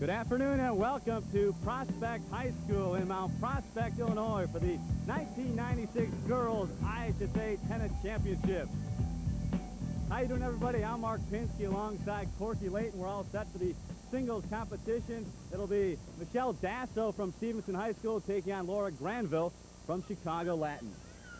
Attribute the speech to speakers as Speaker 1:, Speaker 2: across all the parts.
Speaker 1: Good afternoon and welcome to Prospect High School in Mount Prospect, Illinois for the 1996 Girls IHSA Tennis Championship. How you doing, everybody? I'm Mark Pinsky alongside Corky Layton. We're all set for the singles competition. It'll be Michelle Dasso from Stevenson High School taking on Laura Granville from Chicago Latin.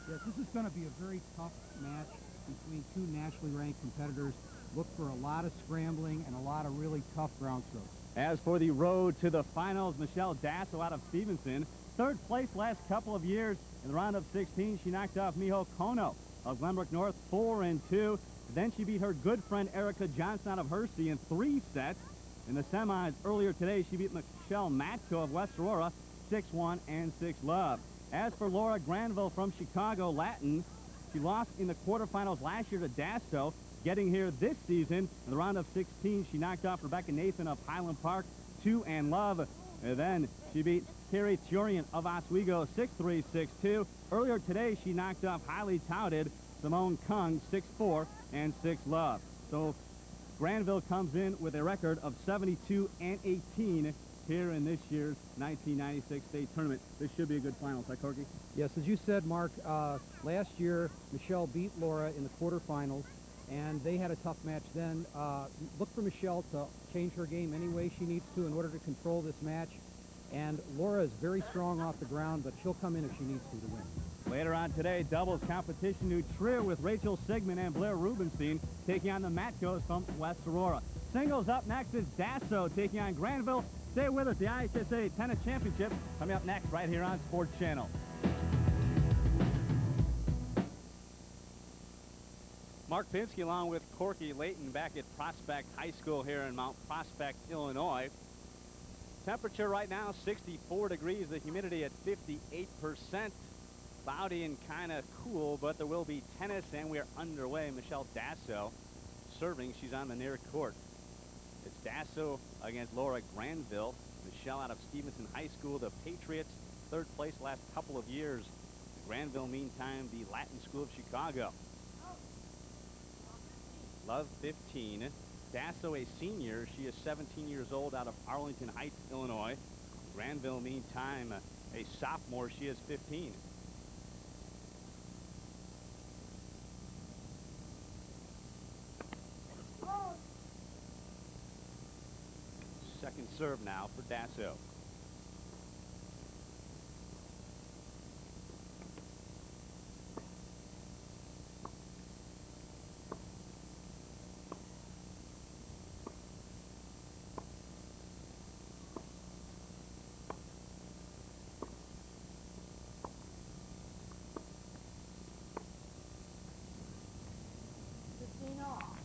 Speaker 2: Yes, this is going to be a very tough match between two nationally ranked competitors. Look for a lot of scrambling and a lot of really tough ground strokes.
Speaker 1: As for the road to the finals, Michelle Dasso out of Stevenson, third place last couple of years. In the round of 16, she knocked off Miho Kono of Glenbrook North 4-2. Then she beat her good friend Erica Johnson out of Hersey in 3 sets. In the semis earlier today, she beat Michelle Matko of West Aurora 6-1 and 6-love. As for Laura Granville from Chicago Latin, she lost in the quarterfinals last year to Dasso. Getting here this season, in the round of 16, she knocked off Rebecca Nathan of Highland Park 2-love. And then she beat Carrie Turian of Oswego 6-3, 6-2. Earlier today, she knocked off highly touted Simone Kung 6-4 and 6-love. So Granville comes in with a record of 72 and 18 here in this year's 1996 state tournament. This should be a good finals, huh, Corky?
Speaker 2: Yes, as you said, Mark, last year Michelle beat Laura in the quarterfinals, and they had a tough match then. Look for Michelle to change her game any way she needs to in order to control this match. And Laura is very strong off the ground, but she'll come in if she needs to win.
Speaker 1: Later on today, doubles competition, new trio with Rachel Sigmund and Blair Rubenstein taking on the Matcos from West Aurora. Singles up next is Dasso taking on Granville. Stay with us, the IHSA Tennis Championship coming up next right here on Sports Channel. Mark Pinsky along with Corky Layton back at Prospect High School here in Mount Prospect, Illinois. Temperature right now 64 degrees, the humidity at 58%. Cloudy and kind of cool, but there will be tennis, and we are underway. Michelle Dasso serving. She's on the near court. It's Dasso against Laura Granville. Michelle out of Stevenson High School, the Patriots, third place last couple of years. Granville, meantime, the Latin School of Chicago. Love 15. Dasso, a senior. She is 17 years old out of Arlington Heights, Illinois. Granville, meantime, a sophomore. She is 15. Second serve now for Dasso.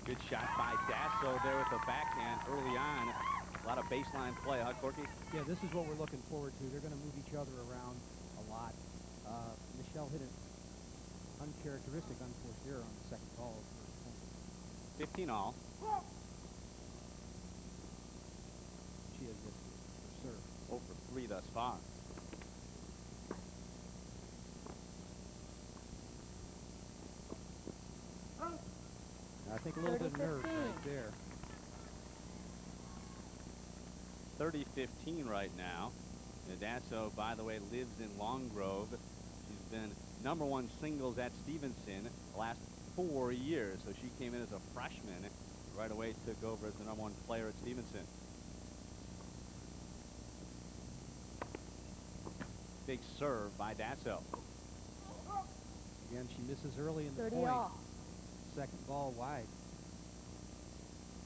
Speaker 1: Good shot by Dasso there with the backhand early on. A lot of baseline play, huh, Corky?
Speaker 2: Yeah, this is what we're looking forward to. They're going to move each other around a lot. Michelle hit an uncharacteristic unforced error on the second ball.
Speaker 1: 15 all.
Speaker 2: She has this for serve.
Speaker 1: 0 for 3 thus far.
Speaker 2: I think a little bit of nerve right there.
Speaker 1: 30-15 right now. Dasso, by the way, lives in Long Grove. She's been #1 singles at Stevenson the last 4 years. So she came in as a freshman, right away took over as the #1 player at Stevenson. Big serve by Dasso.
Speaker 2: Again, she misses early in the point.
Speaker 3: Off.
Speaker 2: Second ball wide.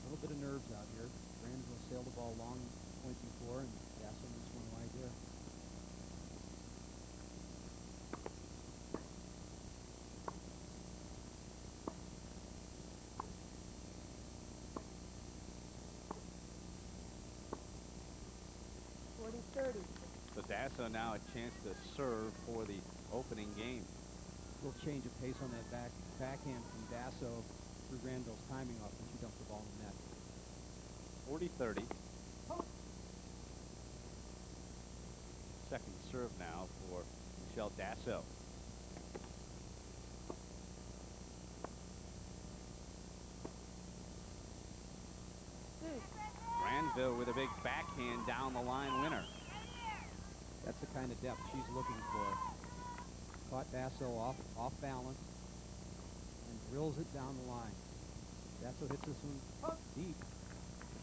Speaker 2: A little bit of nerves out here. Granville sailed the ball long point before, and Dasso missed one wide there.
Speaker 1: So Dasso now a chance to serve for the opening game.
Speaker 2: A little change of pace on that backhand from Dasso through Granville's timing off when she dumped the ball in the net.
Speaker 1: 40-30. Second serve now for Michelle Dasso. Granville with a big backhand down the line winner.
Speaker 2: That's the kind of depth she's looking for. Caught Dasso off balance and drills it down the line. Dasso hits this one deep.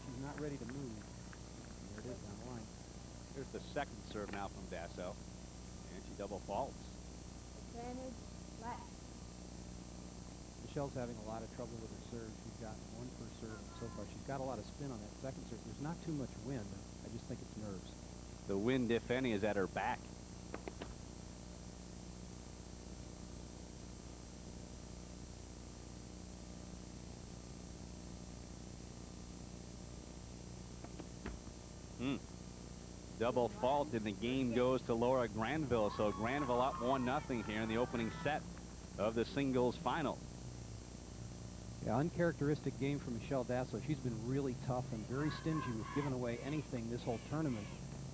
Speaker 2: She's not ready to move. And there it is down the line.
Speaker 1: Here's the second serve now from Dasso, and she double faults.
Speaker 3: Advantage left.
Speaker 2: Michelle's having a lot of trouble with her serve. She's got one per serve so far. She's got a lot of spin on that second serve. There's not too much wind. I just think it's nerves.
Speaker 1: The wind, if any, is at her back. Double fault, and the game goes to Laura Granville. So Granville up 1-0 here in the opening set of the singles final.
Speaker 2: Yeah, uncharacteristic game for Michelle Dasso. She's been really tough and very stingy with giving away anything this whole tournament.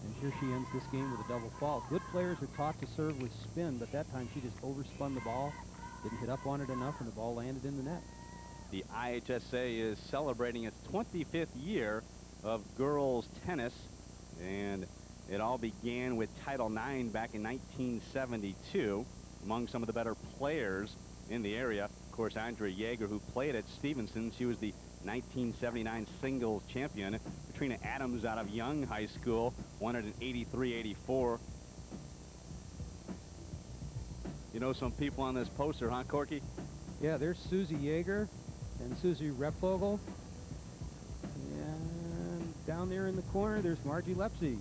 Speaker 2: And here she ends this game with a double fault. Good players are taught to serve with spin, but that time she just overspun the ball, didn't hit up on it enough, and the ball landed in the net.
Speaker 1: The IHSA is celebrating its 25th year of girls tennis, and it all began with Title IX back in 1972 among some of the better players in the area. Of course, Andrea Yeager, who played at Stevenson, she was the 1979 singles champion. Katrina Adams out of Young High School won it in 83-84. You know some people on this poster, huh, Corky?
Speaker 2: Yeah, there's Susie Yeager and Susie Repvogel. And down there in the corner, there's Margie Lepsy,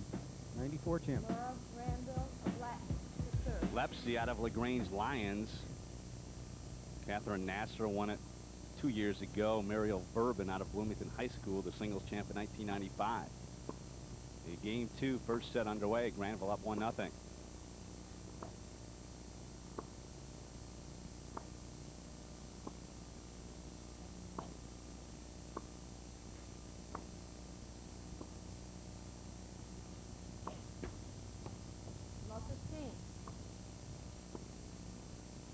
Speaker 2: 94 champion.
Speaker 3: Laura Granville of left to serve.
Speaker 1: Lepsy out of LaGrange Lions. Catherine Nasser won it 2 years ago. Mariel Bourbon out of Bloomington High School, the singles champ in 1995. The game 2, first set underway. Granville up 1-0.
Speaker 3: Love 15.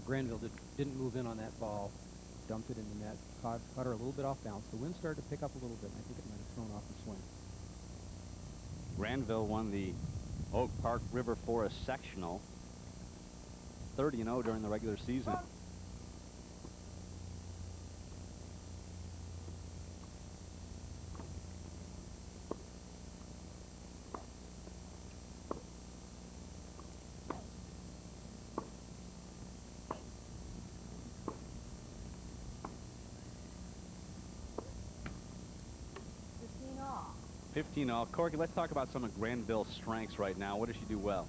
Speaker 2: Granville didn't move in on that ball, dumped it in the net, caught her a little bit off balance. The wind started to pick up a little bit, and I think it might have thrown off the swing.
Speaker 1: Granville won the Oak Park River Forest Sectional 30-0 during the regular season.
Speaker 3: All.
Speaker 1: 15-all. Corky, let's talk about some of Granville's strengths right now. What does she do well?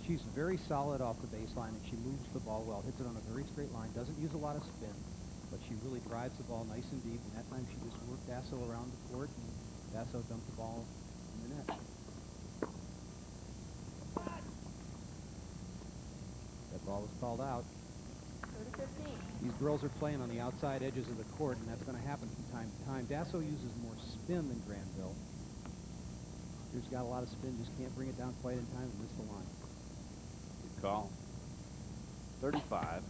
Speaker 2: She's very solid off the baseline, and she moves the ball well, hits it on a very straight line, doesn't use a lot of spin, but she really drives the ball nice and deep, and that time she just worked Dasso around the court, and Dasso dumped the ball in the net. That ball was called out.
Speaker 3: 30-15.
Speaker 2: These girls are playing on the outside edges of the court, and that's going to happen from time to time. Dasso uses more spin than Granville. She's got a lot of spin, just can't bring it down quite in time and miss the line.
Speaker 1: Good call. 35.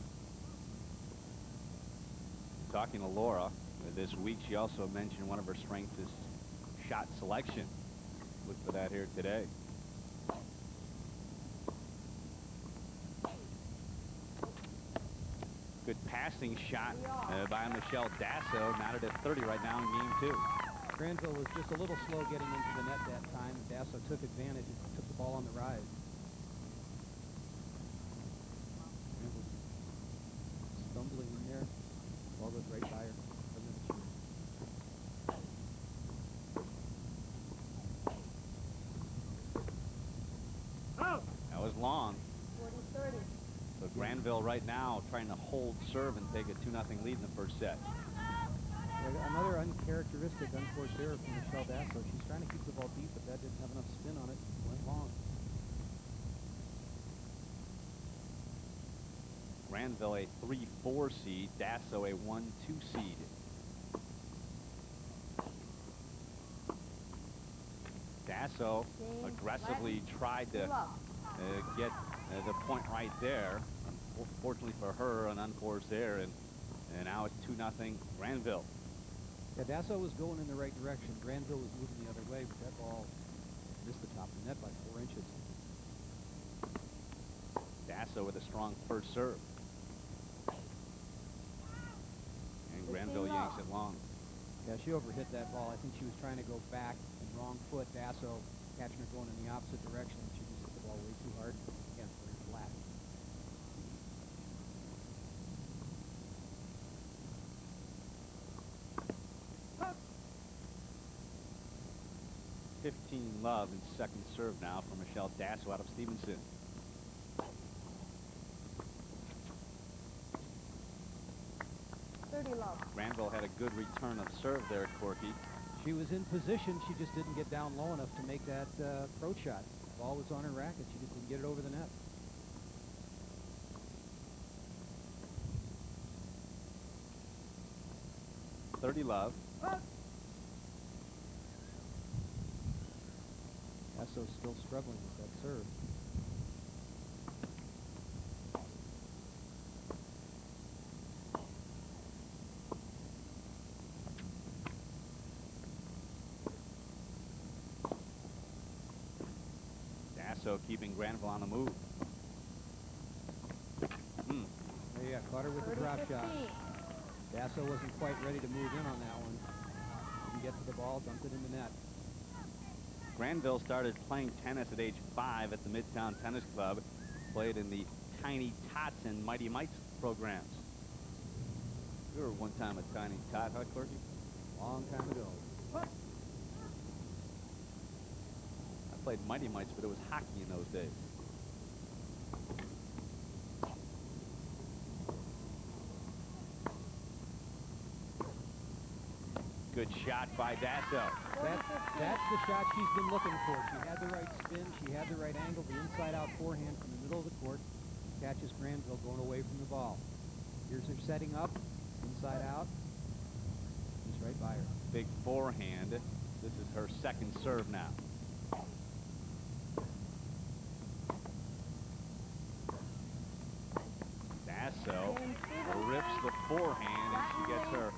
Speaker 1: Talking to Laura this week, she also mentioned one of her strengths is shot selection. Look for that here today. Good passing shot by Michelle Dasso. Mounted at 30 right now in game 2.
Speaker 2: Granville was just a little slow getting into the net that time. Dasso took advantage and took the ball on the rise. Granville stumbling in there. Ball goes right by her.
Speaker 1: That was long.
Speaker 3: 40-30.
Speaker 1: So Granville right now trying to hold serve and take a 2-0 lead in the first set.
Speaker 2: Another uncharacteristic unforced error from Michelle Dasso. She's trying to keep the ball deep, but that didn't have enough spin on it. It went long.
Speaker 1: Granville a 3-4 seed, Dasso a 1-2 seed. Dasso aggressively tried to get the point right there. Fortunately for her, an unforced error, and now it's 2-0 Granville.
Speaker 2: Yeah, Dasso was going in the right direction. Granville was moving the other way, but that ball missed the top of the net by 4 inches.
Speaker 1: Dasso with a strong first serve. And Granville yanks it long.
Speaker 2: Yeah, she overhit that ball. I think she was trying to go back and wrong foot. Dasso catching her going in the opposite direction. She just hit the ball way too hard. Again, very flat.
Speaker 1: 15 love in second serve now for Michelle Dasso out of Stevenson. Granville had a good return of serve there, Corky.
Speaker 2: She was in position. She just didn't get down low enough to make that approach shot. The ball was on her racket. She just didn't get it over the net.
Speaker 1: .30 love.
Speaker 2: Dasso's still struggling with that serve.
Speaker 1: Dasso keeping Granville on the move.
Speaker 2: Yeah, caught her with the drop shot. Dasso wasn't quite ready to move in on that one. Didn't get to the ball, dumped it in the net.
Speaker 1: Granville started playing tennis at age 5 at the Midtown Tennis Club. Played in the Tiny Tots and Mighty Mites programs. You were one time a Tiny Tot, huh, Corky?
Speaker 2: Long time ago.
Speaker 1: I played Mighty Mites, but it was hockey in those days. Good shot by Dasso.
Speaker 2: That's the shot she's been looking for. She had the right spin. She had the right angle. The inside-out forehand from the middle of the court catches Granville going away from the ball. Here's her setting up. Inside out. He's right by her.
Speaker 1: Big forehand. This is her second serve now. Dasso rips the forehand, and she gets her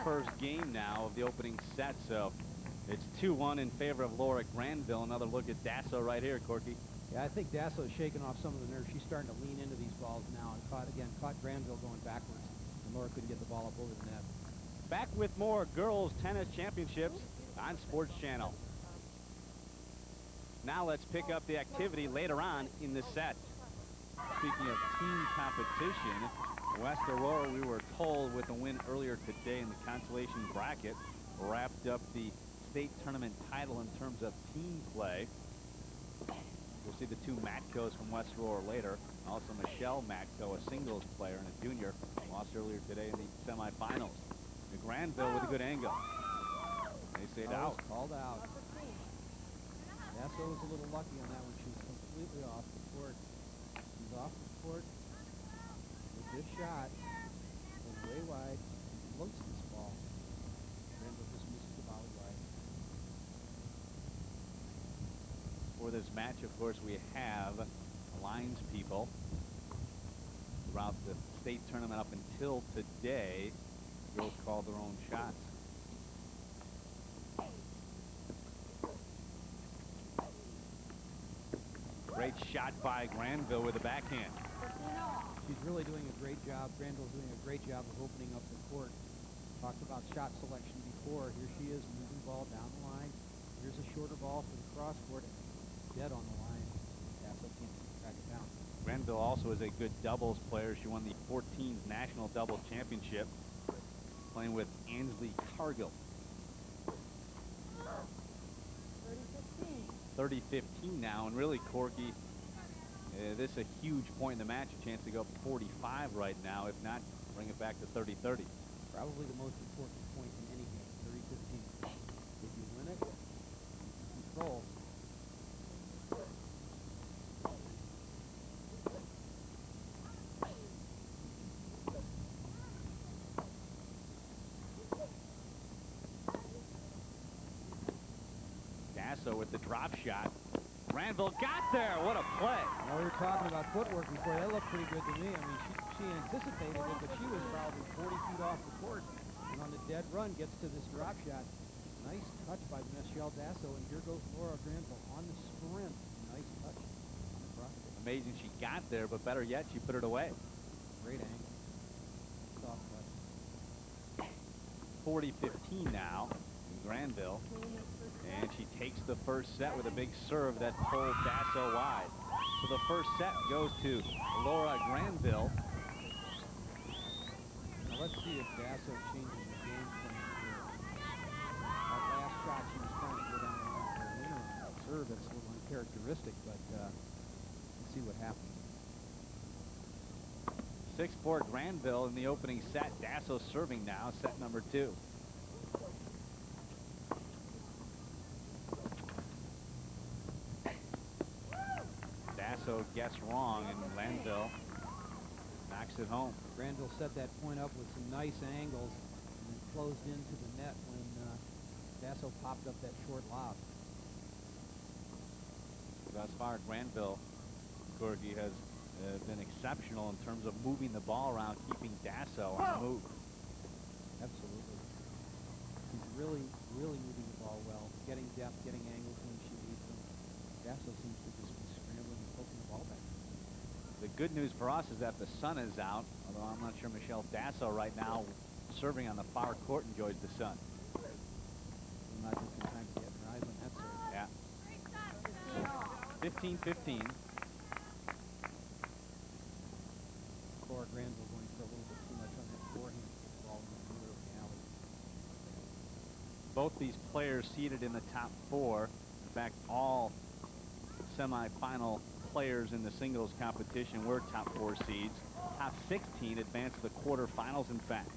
Speaker 1: first game now of the opening set. So it's 2-1 in favor of Laura Granville. Another look at Dasso right here, Corky.
Speaker 2: Yeah, I think Dasso's shaking off some of the nerves. She's starting to lean into these balls now and caught Granville going backwards. And Laura couldn't get the ball up over the net.
Speaker 1: Back with more girls tennis championships on Sports Channel. Now let's pick up the activity later on in the set. Speaking of team competition, West Aurora, we were told, with a win earlier today in the consolation bracket, wrapped up the state tournament title in terms of team play. We'll see the two Matcos from West Aurora later. Also Michelle Matco, a singles player and a junior, lost earlier today in the semifinals. Granville with a good angle. They say out.
Speaker 2: Called out. Dasso was a little lucky on that one. She was completely off the court. She's off the court with this shot. Goes way wide. Floats this ball. Granville just misses the volley wide.
Speaker 1: For this match, of course, we have lines people throughout the state tournament up until today. Girls call their own shots. Great shot by Granville with a backhand.
Speaker 2: She's really doing a great job. Granville's doing a great job of opening up the court. Talked about shot selection before. Here she is moving the ball down the line. Here's a shorter ball for the cross court. Dead on the line. Dasso can't track it down.
Speaker 1: Granville also is a good doubles player. She won the 14th National Doubles Championship, playing with Ansley Cargill. 30-15 now, and really, Corky, this is a huge point in the match, a chance to go up 45 right now. If not, bring it back to 30-30.
Speaker 2: Probably the most important point in any game, 30-15. If you win it, you control.
Speaker 1: Dasso with the drop shot. Granville got there. What a play.
Speaker 2: Now, we were talking about footwork before. That looked pretty good to me. I mean, she anticipated it, but she was probably 40 feet off the court. And on the dead run, gets to this drop shot. Nice touch by Michelle Dasso, and here goes Laura Granville on the sprint. Nice touch on the front.
Speaker 1: Amazing she got there, but better yet, she put it away.
Speaker 2: Great angle. Soft touch.
Speaker 1: 40-15 now in Granville. And she takes the first set with a big serve that pulled Dasso wide. So the first set goes to Laura Granville.
Speaker 2: Now let's see if Dasso changes the game plan here. That last shot, she was trying to go down the line for a winner on that serve. That's a little uncharacteristic, but let's see what happens.
Speaker 1: 6-4 Granville in the opening set. Dasso serving now, set number 2. Dasso gets wrong, and Granville knocks it home.
Speaker 2: Granville set that point up with some nice angles and then closed into the net when Dasso popped up that short lob.
Speaker 1: Thus far, Granville, Corky, has been exceptional in terms of moving the ball around, keeping Dasso on the move.
Speaker 2: Absolutely. She's really, really moving the ball well, getting depth, getting angles when she needs them. Dasso seems to just be scrambling and poking the ball back.
Speaker 1: The good news for us is that the sun is out, although I'm not sure Michelle Dasso right now serving on the far court enjoys the sun.
Speaker 2: Not just in time to get her eyes on that serve.
Speaker 1: Yeah. 15-15.
Speaker 2: Laura Granville going for a little bit too much on that forehand ball in the middle of the alley.
Speaker 1: Both these players seated in the top 4. In fact, all semifinal players in the singles competition were top 4 seeds. Top 16 advanced to the quarterfinals, in fact.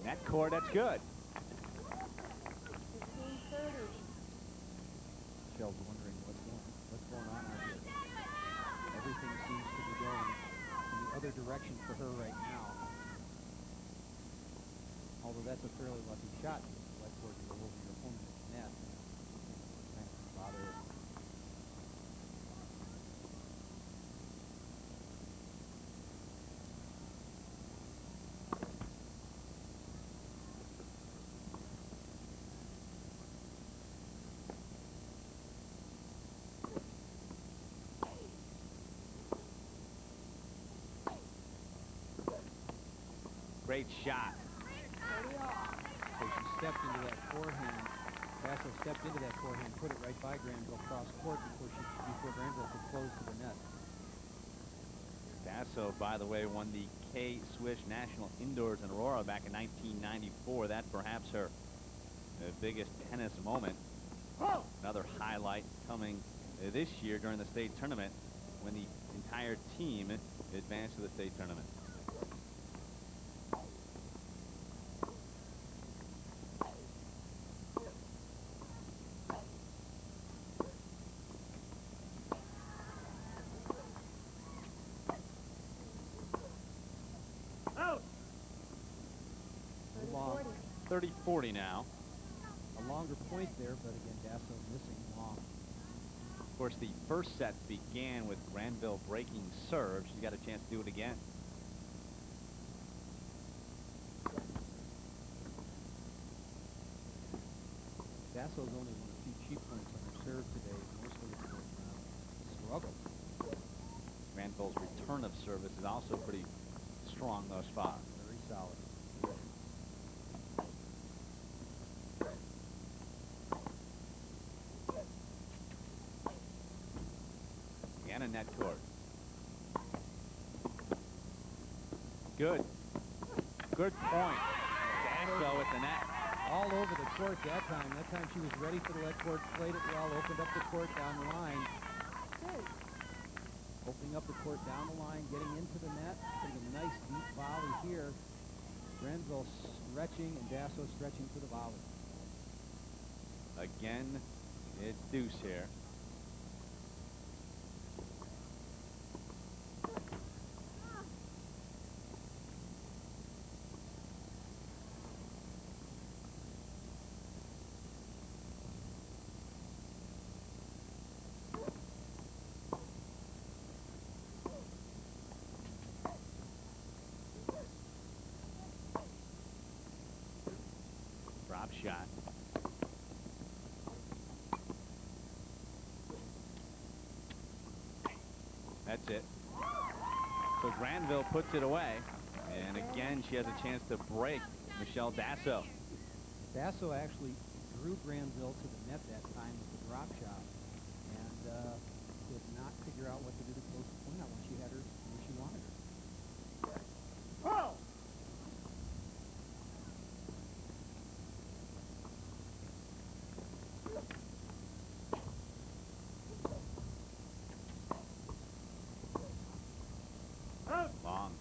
Speaker 1: Net court, that's good.
Speaker 3: 15-30.
Speaker 2: Michelle's wondering what's going on out here. Everything seems to be going in the other direction for her right now. Although that's a fairly lucky shot. You like for it to go over your opponent's net. Kind of bother her.
Speaker 1: Great shot.
Speaker 3: 30 off.
Speaker 2: So she stepped into that forehand. Dasso stepped into that forehand, put it right by Granville cross court before Granville could close to the net.
Speaker 1: Dasso, by the way, won the K-Swiss National Indoors in Aurora back in 1994. That's perhaps her biggest tennis moment. Another highlight coming this year during the state tournament when the entire team advanced to the state tournament.
Speaker 2: Long.
Speaker 1: 30-40 now.
Speaker 2: A longer point there, but again, Dasso missing long.
Speaker 1: Of course, the first set began with Granville breaking serve. She's got a chance to do it again.
Speaker 2: Dasso's only won a few cheap points on her serve today. Mostly it's been a struggle.
Speaker 1: Granville's return of service is also pretty strong thus far.
Speaker 2: Very solid.
Speaker 1: And a net court. Good. Good point. Dasso at the net.
Speaker 2: All over the court that time. That time she was ready for the net court, played it well, opened up the court down the line.
Speaker 3: Good.
Speaker 2: Opening up the court down the line, getting into the net, getting a nice deep volley here. Granville stretching and Dasso stretching for the volley.
Speaker 1: Again, it's deuce here.
Speaker 4: shot. That's it. So Granville puts it away. And again, she has a chance to break Michelle Dasso.
Speaker 2: Dasso actually drew Granville to the net that time with the drop shot, and could not figure out what to do to close the point out when she had her where she wanted her.
Speaker 3: Oh!
Speaker 4: Long.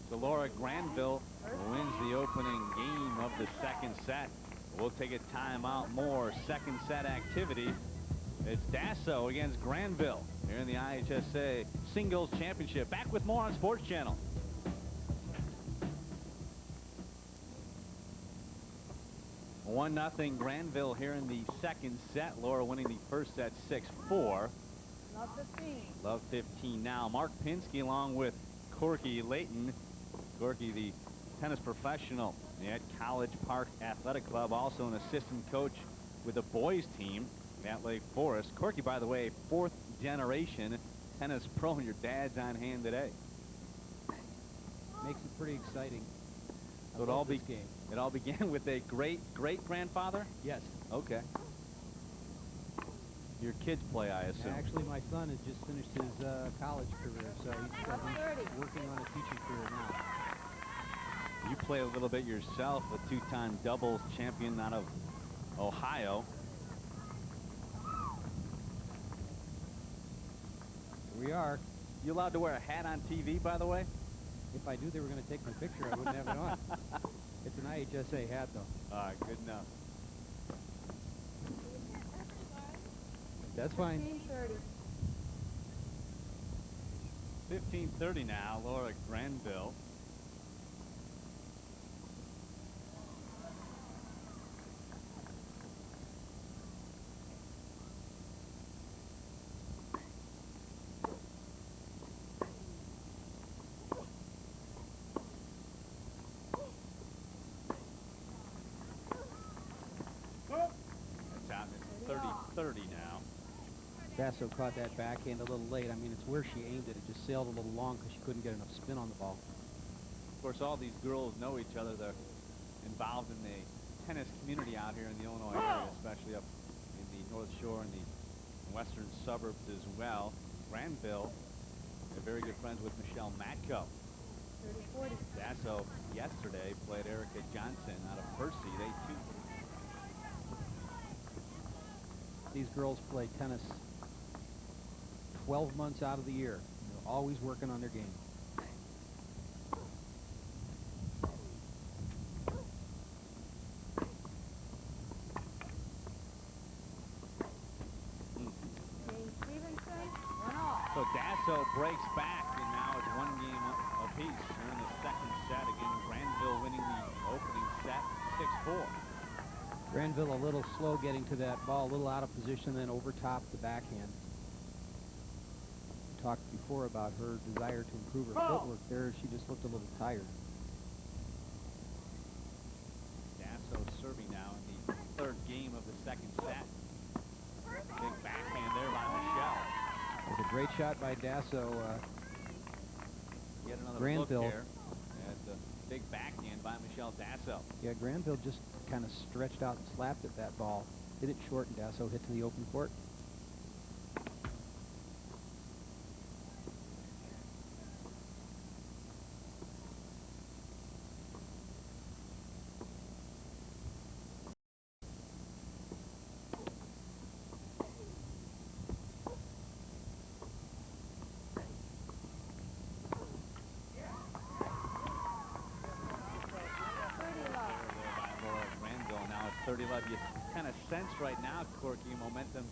Speaker 4: So Laura Granville wins the opening game of the second set. We'll take a timeout. More second set activity. It's Dasso against Granville here in the IHSA Singles Championship. Back with more on Sports Channel. One nothing Granville here in the second set. Laura winning the first set 6-4.
Speaker 3: Love 15.
Speaker 4: Love 15 now. Mark Pinsky along with Corky Layton. Corky, the tennis professional at College Park Athletic Club, also an assistant coach with the boys team at Lake Forest. Corky, by the way, fourth generation tennis pro, and your dad's on hand today.
Speaker 2: Makes it pretty exciting.
Speaker 4: So it all began with a great-grandfather?
Speaker 2: Yes.
Speaker 4: Okay. Your kids play, I assume.
Speaker 2: Actually, my son has just finished his college career, so he's working on a teaching career now.
Speaker 4: You play a little bit yourself, a two-time doubles champion out of Ohio.
Speaker 2: Here we are.
Speaker 4: You allowed to wear a hat on TV, by the way?
Speaker 2: If I knew they were going to take my picture, I wouldn't have it on. It's an IHSA hat, though.
Speaker 4: All right, good enough.
Speaker 2: That's fine.
Speaker 3: 15-30.
Speaker 4: 15-30 now, Laura Granville. That's out. It's 30-30 now.
Speaker 2: Dasso caught that backhand a little late. I mean, it's where she aimed it. It just sailed a little long because she couldn't get enough spin on the ball.
Speaker 4: Of course, all these girls know each other. They're involved in the tennis community out here in the Illinois area, especially up in the North Shore and the western suburbs as well. Granville, they're very good friends with Michelle Matko.
Speaker 3: 30-40.
Speaker 4: Dasso yesterday played Erica Johnson out of Percy. They too.
Speaker 2: These girls play tennis 12 months out of the year. They're always working on their game.
Speaker 3: Jane Stevenson, 1-all.
Speaker 4: So Dasso breaks back, and now it's one game apiece here in the second set. Again, Granville winning the opening set 6-4.
Speaker 2: Granville a little slow getting to that ball, a little out of position, then over top the backhand. We talked before about her desire to improve her footwork there. She just looked a little tired.
Speaker 4: Dasso serving now in the third game of the second set. Big backhand there by Michelle.
Speaker 2: It was a great shot by Dasso.
Speaker 4: Yet another
Speaker 2: Granville.
Speaker 4: look here at the big backhand by Michelle Dasso.
Speaker 2: Yeah, Granville just kind of stretched out and slapped at that ball. Hit it short, and Dasso hit to the open court.
Speaker 4: You kind of sense right now, Corky, momentum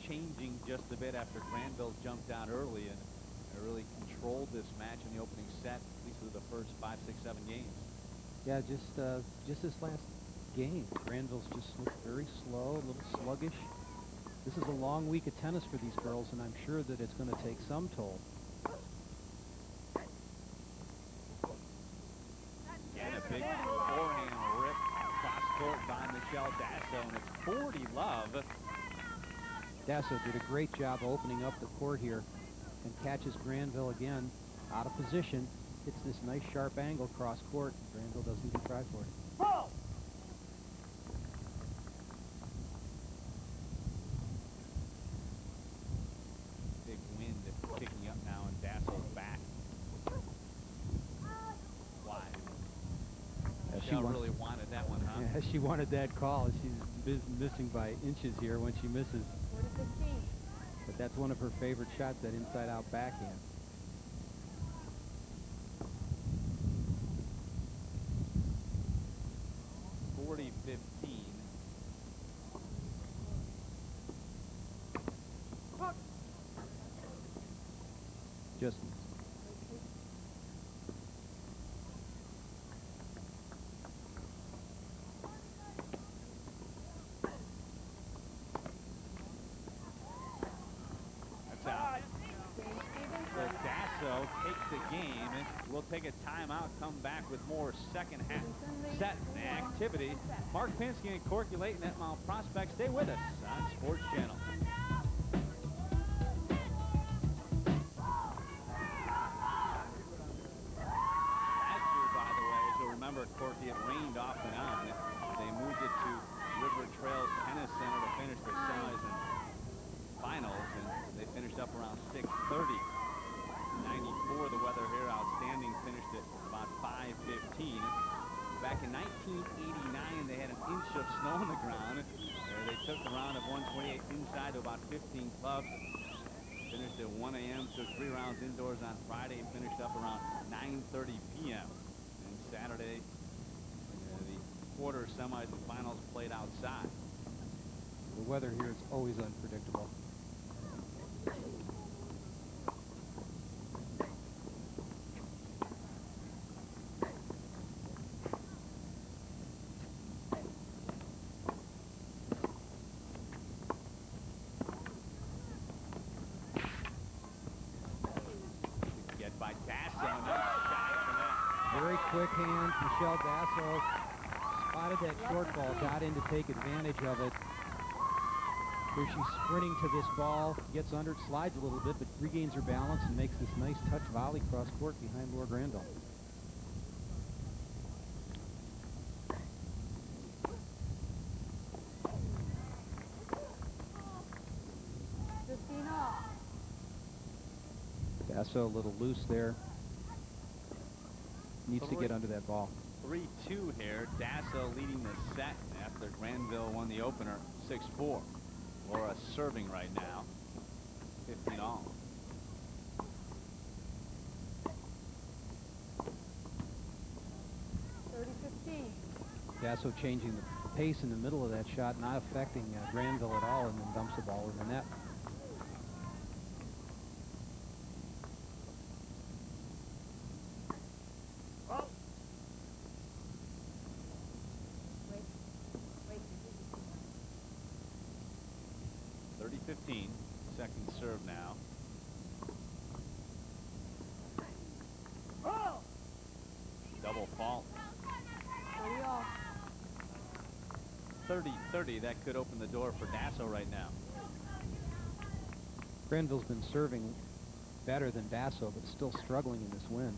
Speaker 4: changing just a bit after Granville jumped out early and really controlled this match in the opening set, at least through the first 5, 6, 7 games.
Speaker 2: Yeah, just this last game, Granville's just looked very slow, a little sluggish. This is a long week of tennis for these girls, and I'm sure that it's going to take some toll.
Speaker 4: Again, a big forehand rip cross court by Michelle. Michelle Dasso, and it's 40 love.
Speaker 2: Dasso did a great job opening up the court here and catches Granville again out of position. Hits this nice sharp angle cross court. Granville doesn't even try for it.
Speaker 4: Big wind picking up now, and Dasso's back. Wide.
Speaker 2: She
Speaker 4: Michelle really wanted that one, huh?
Speaker 2: Yeah, she wanted that call. She's missing by inches here when she misses.
Speaker 3: 40-15.
Speaker 2: But that's one of her favorite shots, that inside-out backhand. Just
Speaker 4: That's out. So Dasso takes the game. We'll take a timeout, come back with more second half set activity. Mark Pinsky and Corky Layton at Mount Prospect. Stay with us on Sports Channel. Last year, by the way, as you'll remember, Corky, it rained off and on. They moved it to River Trails Tennis Center to finish their semis and finals, and they finished up around 6:30. 94, the weather here outstanding, finished at about 5:15. Back in 1989, they had an inch of snow on the ground. They took the round of 128 inside to about 15 clubs. Finished at 1 a.m., took 3 rounds indoors on Friday, and finished up around 9:30 p.m. And Saturday, the quarter, semis, and finals played outside.
Speaker 2: the weather here is always unpredictable.
Speaker 4: By Dasso, nice shot for that.
Speaker 2: Very quick hands. Michelle Dasso spotted that short ball, got in to take advantage of it. Here she's sprinting to this ball, gets under it, slides a little bit, but regains her balance and makes this nice touch volley cross court behind Laura Granville. Dasso a little loose there. Needs to get under that ball.
Speaker 4: 3-2 here. Dasso leading the set after Granville won the opener 6-4. Laura serving right now. 15 all.
Speaker 2: Dasso changing the pace in the middle of that shot, not affecting Granville at all, and then dumps the ball in the net.
Speaker 4: Second serve now. Double fault. 30-30. That could open the door for Dasso right now.
Speaker 2: Granville's been serving better than Dasso, but still struggling in this win.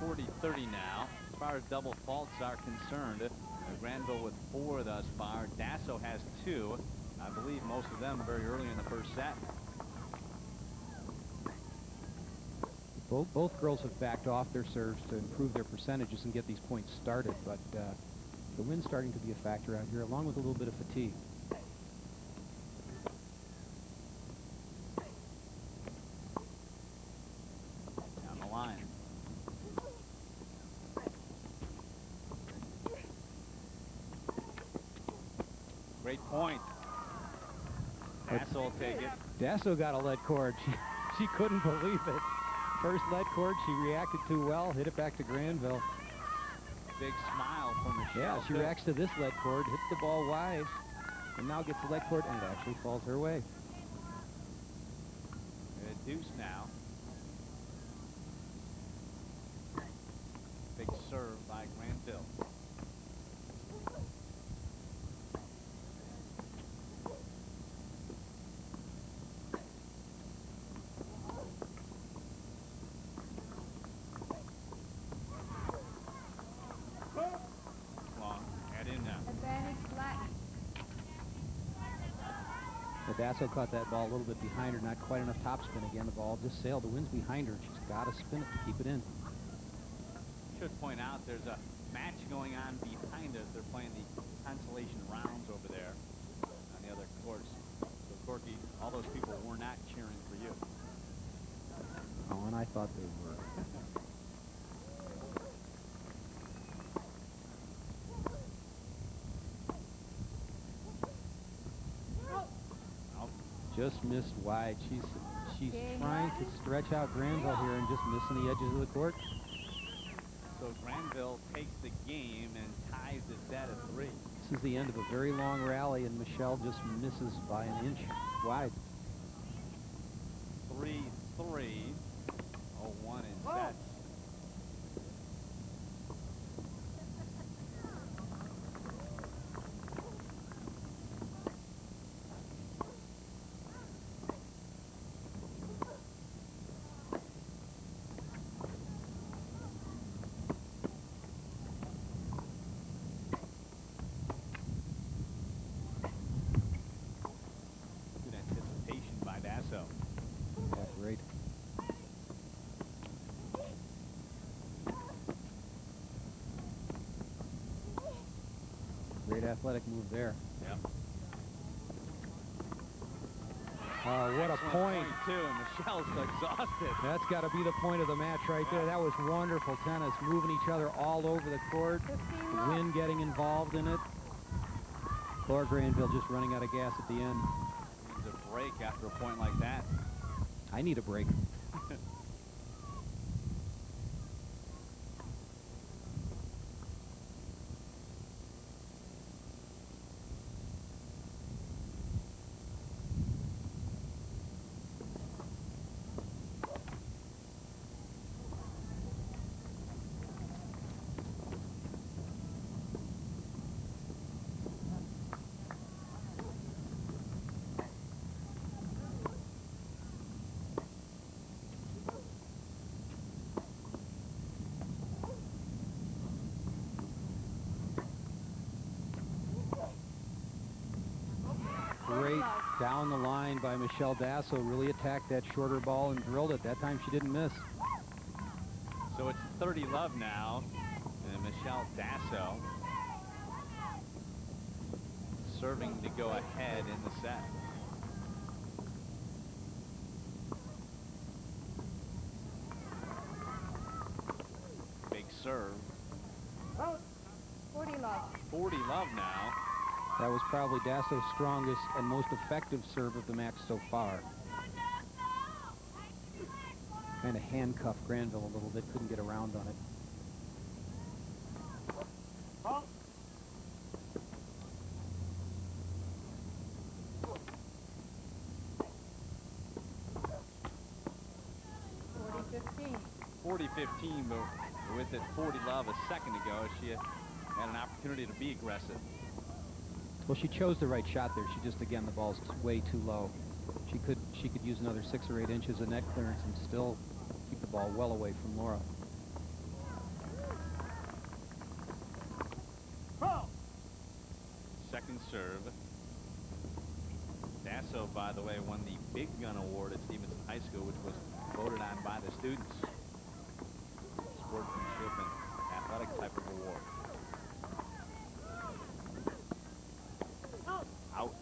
Speaker 4: 40-30 now. As far as double faults are concerned, Granville with 4 thus far. Dasso has 2. I believe most of them very early in the first set.
Speaker 2: Both girls have backed off their serves to improve their percentages and get these points started, but the wind's starting to be a factor out here, along with a little bit of fatigue.
Speaker 4: Down the line. Great point. Dasso will take it.
Speaker 2: Dasso got a lead cord. She couldn't believe it. First lead cord, she reacted too well, hit it back to Granville.
Speaker 4: Big smile from Michelle.
Speaker 2: Yeah, she reacts to this lead cord, hits the ball wide, and now gets the lead cord, and it actually falls her way.
Speaker 4: deuce now. Big serve by Granville. Long, head in now.
Speaker 3: Advantage Latin.
Speaker 2: Dasso caught that ball a little bit behind her, not quite enough topspin again. The ball just sailed. The wind's behind her. She's got to spin it to keep it in.
Speaker 4: Should point out there's a match going on behind us. They're playing the consolation rounds over there on the other courts. So, Corky, all those people were not cheering for you.
Speaker 2: Oh, and I thought they were.
Speaker 4: Out.
Speaker 2: Just missed wide. She's
Speaker 3: Game
Speaker 2: trying to stretch out Granville here and just missing the edges of the court.
Speaker 4: So Granville takes the game and ties the set at 3.
Speaker 2: This is the end of a very long rally, and Michelle just misses by an inch wide.
Speaker 4: 3-3. 0-1 in sets. Good anticipation by Dasso.
Speaker 2: Yeah, great. Great athletic move there.
Speaker 4: Yep.
Speaker 2: What a
Speaker 4: Excellent
Speaker 2: point.
Speaker 4: too, and Michelle's exhausted.
Speaker 2: That's got to be the point of the match right there. That was wonderful tennis, moving each other all over the court.
Speaker 3: 15
Speaker 2: The
Speaker 3: love.
Speaker 2: wind getting involved in it. Poor Granville just running out of gas at the end.
Speaker 4: Needs a break after a point like that.
Speaker 2: I need a break. Great down the line by Michelle Dasso. Really attacked that shorter ball and drilled it. That time she didn't miss.
Speaker 4: So it's 30 love now, and Michelle Dasso serving to go ahead in the set. Big serve.
Speaker 3: 40 love.
Speaker 4: 40 love now.
Speaker 2: That was probably Dasso's strongest and most effective serve of the match so far. Kind of handcuffed Granville a little bit, couldn't get around on it.
Speaker 3: Forty
Speaker 4: 40-15, but with it 40 love a second ago, she had an opportunity to be aggressive.
Speaker 2: Well, she chose the right shot there. She just, again, the ball's way too low. She could use another 6 or 8 inches of net clearance and still keep the ball well away from Laura.
Speaker 4: Second serve. Dasso, by the way, won the Big Gun Award at Stevenson High School, which was voted on by the students. Sportsmanship and athletic type of award. Out.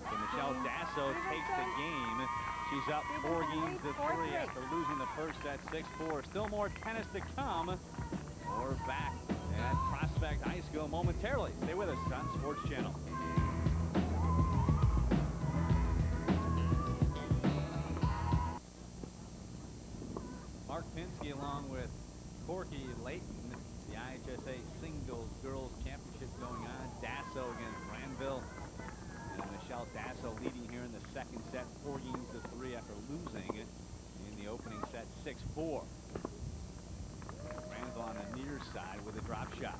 Speaker 4: So Michelle Dasso takes the game. She's up 4 games to 3 after losing the first set 6-4. Still more tennis to come. We're back at Prospect High School momentarily. Stay with us on Sports Channel. Mark Pinsky along with Corky Layton. The IHSA Singles Girls Championship going on. Dasso against Granville. And Michelle Dasso leading here in the second set, 4 games to 3 after losing 6-4. Granville on the near side with a drop shot.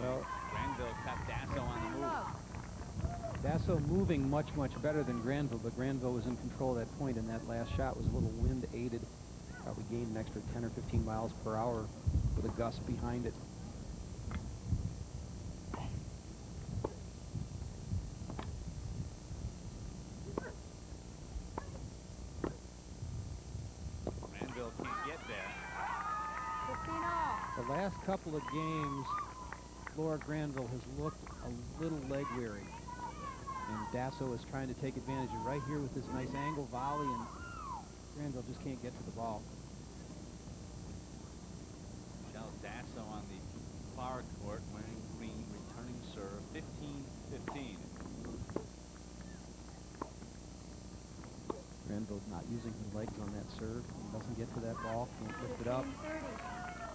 Speaker 2: Well,
Speaker 4: Granville kept Dasso on the move.
Speaker 2: Dasso moving much better than Granville, but Granville was in control at that point, and that last shot was a little wind aided. Probably gained an extra 10 or 15 miles per hour with a gust behind it.
Speaker 4: Granville can't get there.
Speaker 3: 15 all.
Speaker 2: The last couple of games, Laura Granville has looked a little leg weary. And Dasso is trying to take advantage of right here with this nice angle volley, and Granville just can't get to the ball.
Speaker 4: Michelle Dasso on the far court wearing green, returning serve, 15-15.
Speaker 2: Granville's not using her legs on that serve. Doesn't get to that ball, can't lift it up.
Speaker 3: 30.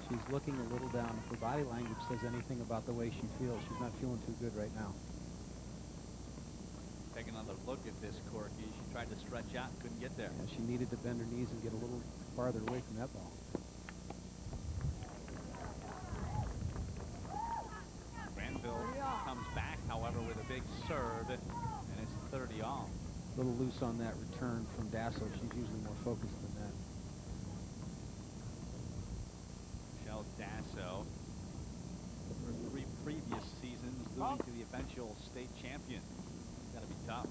Speaker 2: She's looking a little down. If her body language says anything about the way she feels, she's not feeling too good right now.
Speaker 4: Take another look at this Corky. She tried to stretch out, couldn't get there.
Speaker 2: Yeah, she needed to bend her knees and get a little farther away from that ball.
Speaker 4: Granville comes back, however, with a big serve, and it's 30 all.
Speaker 2: A little loose on that return from Dasso. She's usually more focused than that.
Speaker 4: Michelle Dasso, for 3 previous seasons, losing to the eventual state champion. It's got to be tough.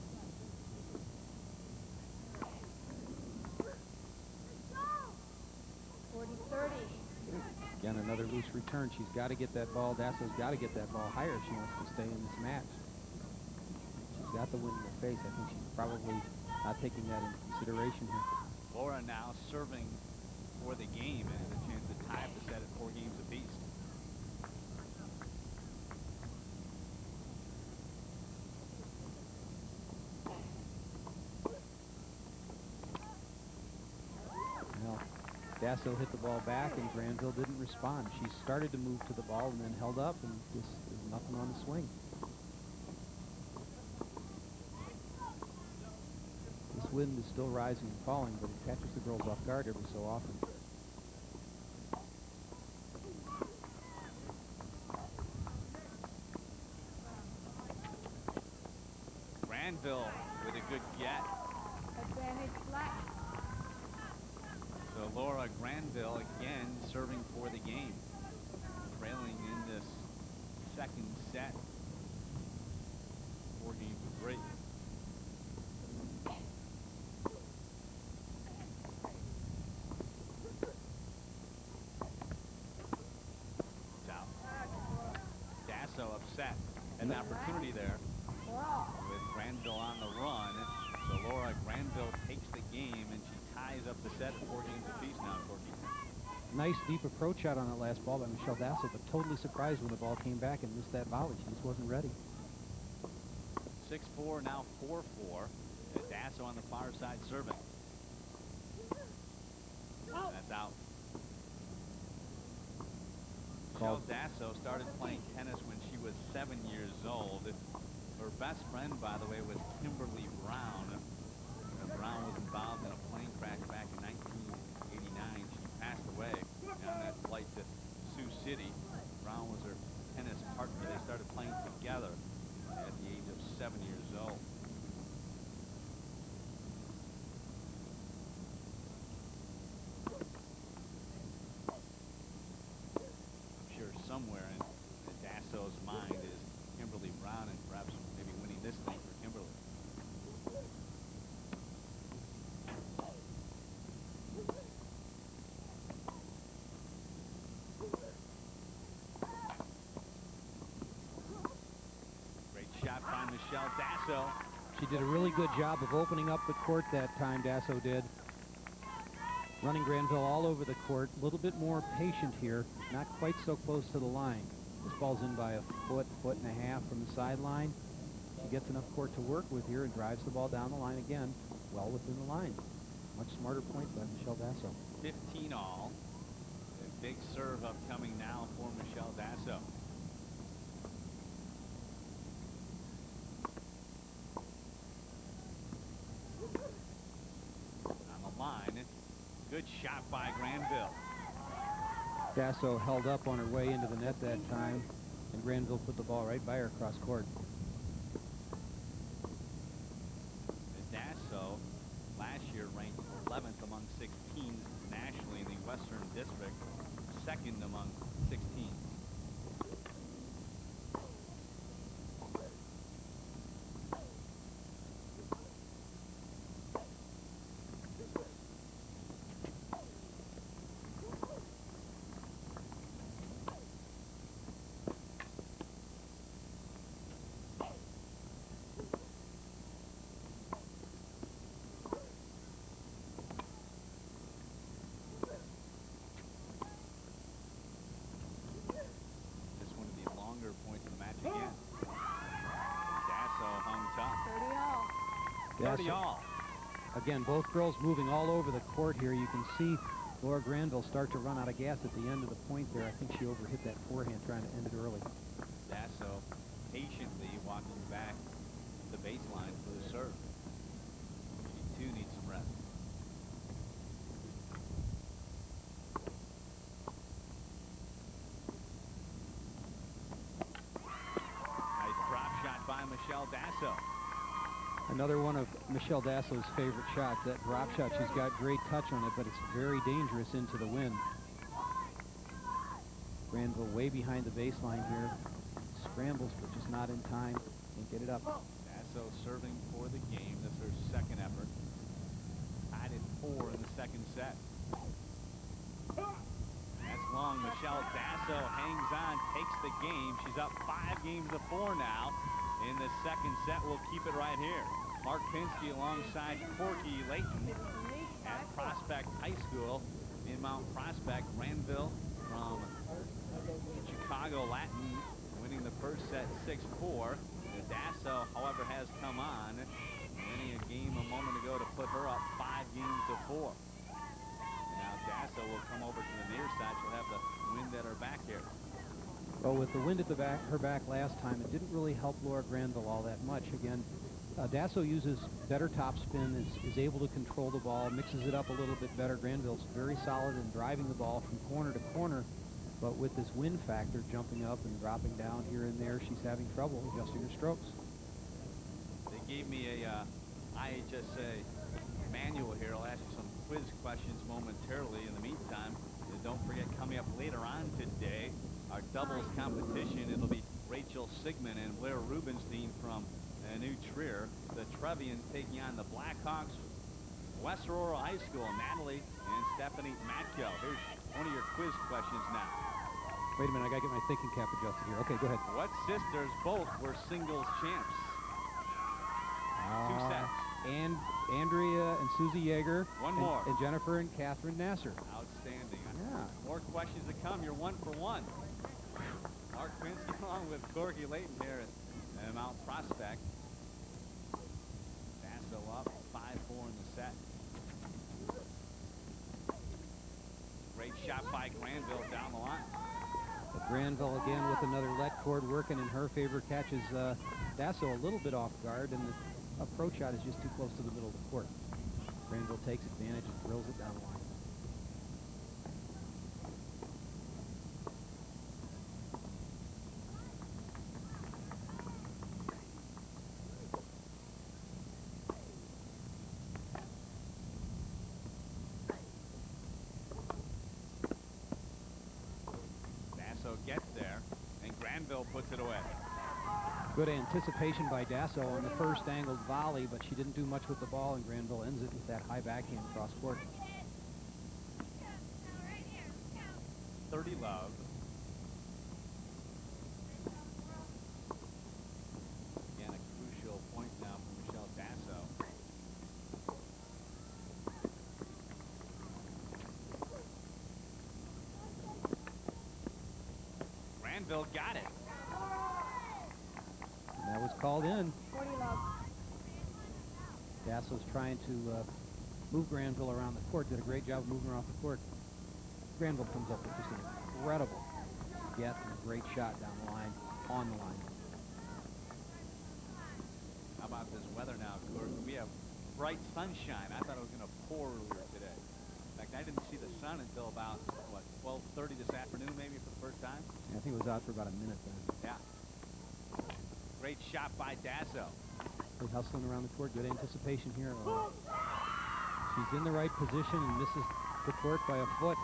Speaker 2: Again, another loose return. She's got to get that ball. Dasso's got to get that ball higher if she wants to stay in this match. She's got the wind in her face. I think she's probably not taking that into consideration here.
Speaker 4: Laura now serving for the game and has a chance to tie up the set at 4 games apiece.
Speaker 2: Well, Dasso hit the ball back, and Granville didn't respond. She started to move to the ball and then held up, and just there's nothing on the swing. This wind is still rising and falling, but it catches the girls off guard every so often.
Speaker 4: Granville with a good get.
Speaker 3: Advantage flat.
Speaker 4: So Laura Granville again serving for the game. Trailing in this second set. 4 games to 3. It's out. Dasso upset. An opportunity there with Granville on the run. So Laura Granville takes the game and she ties up the set at 4 games apiece now, Corky.
Speaker 2: Nice deep approach shot on that last ball by Michelle Dasso, but totally surprised when the ball came back and missed that volley. She just wasn't ready.
Speaker 4: 6-4, now 4-4. Dasso on the far side serving. That's out. Michelle Dasso started playing tennis when she was 7 years old. Her best friend, by the way, was Kimberly Brown. Brown was involved in a plane crash back in 1989. She passed away on that flight to Sioux City. Brown was her tennis partner. They started playing together at the age of 7 years old. I'm sure somewhere in Dasso's mind is Kimberly Brown and perhaps maybe winning this thing for Kimberly. Great shot by Michelle Dasso.
Speaker 2: She did a really good job of opening up the court that time, Dasso did. Running Granville all over the court. A little bit more patient here. Not quite so close to the line. This ball's in by a foot, foot and a half from the sideline. She gets enough court to work with here and drives the ball down the line again, well within the line. Much smarter point by Michelle Dasso.
Speaker 4: 15 all. A big serve upcoming now for Michelle Dasso. Good shot by Granville.
Speaker 2: Dasso held up on her way into the net that time, and Granville put the ball right by her across court.
Speaker 4: Dasso last year ranked 11th among 16s nationally in the Western District, second among 16. Points of the match again. Dasso hung tough.
Speaker 3: 30 all.
Speaker 4: 30 all.
Speaker 2: Again, both girls moving all over the court here. You can see Laura Granville start to run out of gas at the end of the point there. I think she overhit that forehand trying to end it early.
Speaker 4: Dasso patiently walking back the baseline for the serve. She too needs some rest. By Michelle Dasso.
Speaker 2: Another one of Michelle Dasso's favorite shots, that drop shot. She's got great touch on it, but it's very dangerous into the wind. Granville way behind the baseline here. Scrambles, but just not in time. Can't get it up.
Speaker 4: Dasso serving for the game. That's her second effort. Tied at 4 in the second set. That's long. Michelle Dasso hangs on, takes the game. She's up 5 games to 4 now. In the second set, we'll keep it right here. Mark Pinsky alongside Corky Layton at Prospect High School in Mount Prospect. Granville from Chicago Latin winning the first set 6-4. Dasso, however, has come on, winning a game a moment ago to put her up 5 games to 4. Now Dasso will come over to the near side. She'll have the wind at her back here.
Speaker 2: Well, with the wind at the her back last time, it didn't really help Laura Granville all that much. Again, Dasso uses better topspin, is able to control the ball, mixes it up a little bit better. Granville's very solid in driving the ball from corner to corner, but with this wind factor jumping up and dropping down here and there, she's having trouble adjusting her strokes.
Speaker 4: They gave me a IHSA manual here. I'll ask you some quiz questions momentarily. In the meantime, don't forget, coming up later on today, our doubles competition. It'll be Rachel Sigmund and Blair Rubenstein from New Trier. The Trevians taking on the Blackhawks. West Aurora High School, Natalie and Stephanie Matko. Here's one of your quiz questions now.
Speaker 2: Wait a minute, I gotta get my thinking cap adjusted here. Okay, go ahead.
Speaker 4: What sisters both were singles champs? 2 sets.
Speaker 2: And Andrea and Susie Yeager.
Speaker 4: One more.
Speaker 2: And Jennifer and Catherine Nasser.
Speaker 4: Outstanding.
Speaker 2: Yeah.
Speaker 4: More questions to come. You're 1 for 1. Mark Pinsky along with Corky Layton here at Mount Prospect. Dasso up 5-4 in the set. Great shot by Granville down the line.
Speaker 2: But Granville again with another let cord working, and her favor catches Dasso a little bit off guard, and the approach shot is just too close to the middle of the court. Granville takes advantage and drills it down the line.
Speaker 4: Gets there, and Granville puts it away.
Speaker 2: Good anticipation by Dasso on the first angled volley, but she didn't do much with the ball, and Granville ends it with that high backhand cross court.
Speaker 4: 30 love. Again, a crucial point now for Michelle Dasso. Granville got it.
Speaker 2: And that was called in.
Speaker 3: 40 love.
Speaker 2: Dasso's trying to move Granville around the court. Did a great job of moving her off the court. Granville comes up with just an incredible get and a great shot down the line, on the line.
Speaker 4: How about this weather now, Court? We have bright sunshine. I thought it was going to pour earlier today. In fact, I didn't see the sun until about, what, 12:30 this afternoon, maybe for the first time.
Speaker 2: I think it was out for about a minute then.
Speaker 4: Yeah. Great shot by Dasso.
Speaker 2: Good hustling around the court. Good anticipation here. She's in the right position and misses the court by a foot.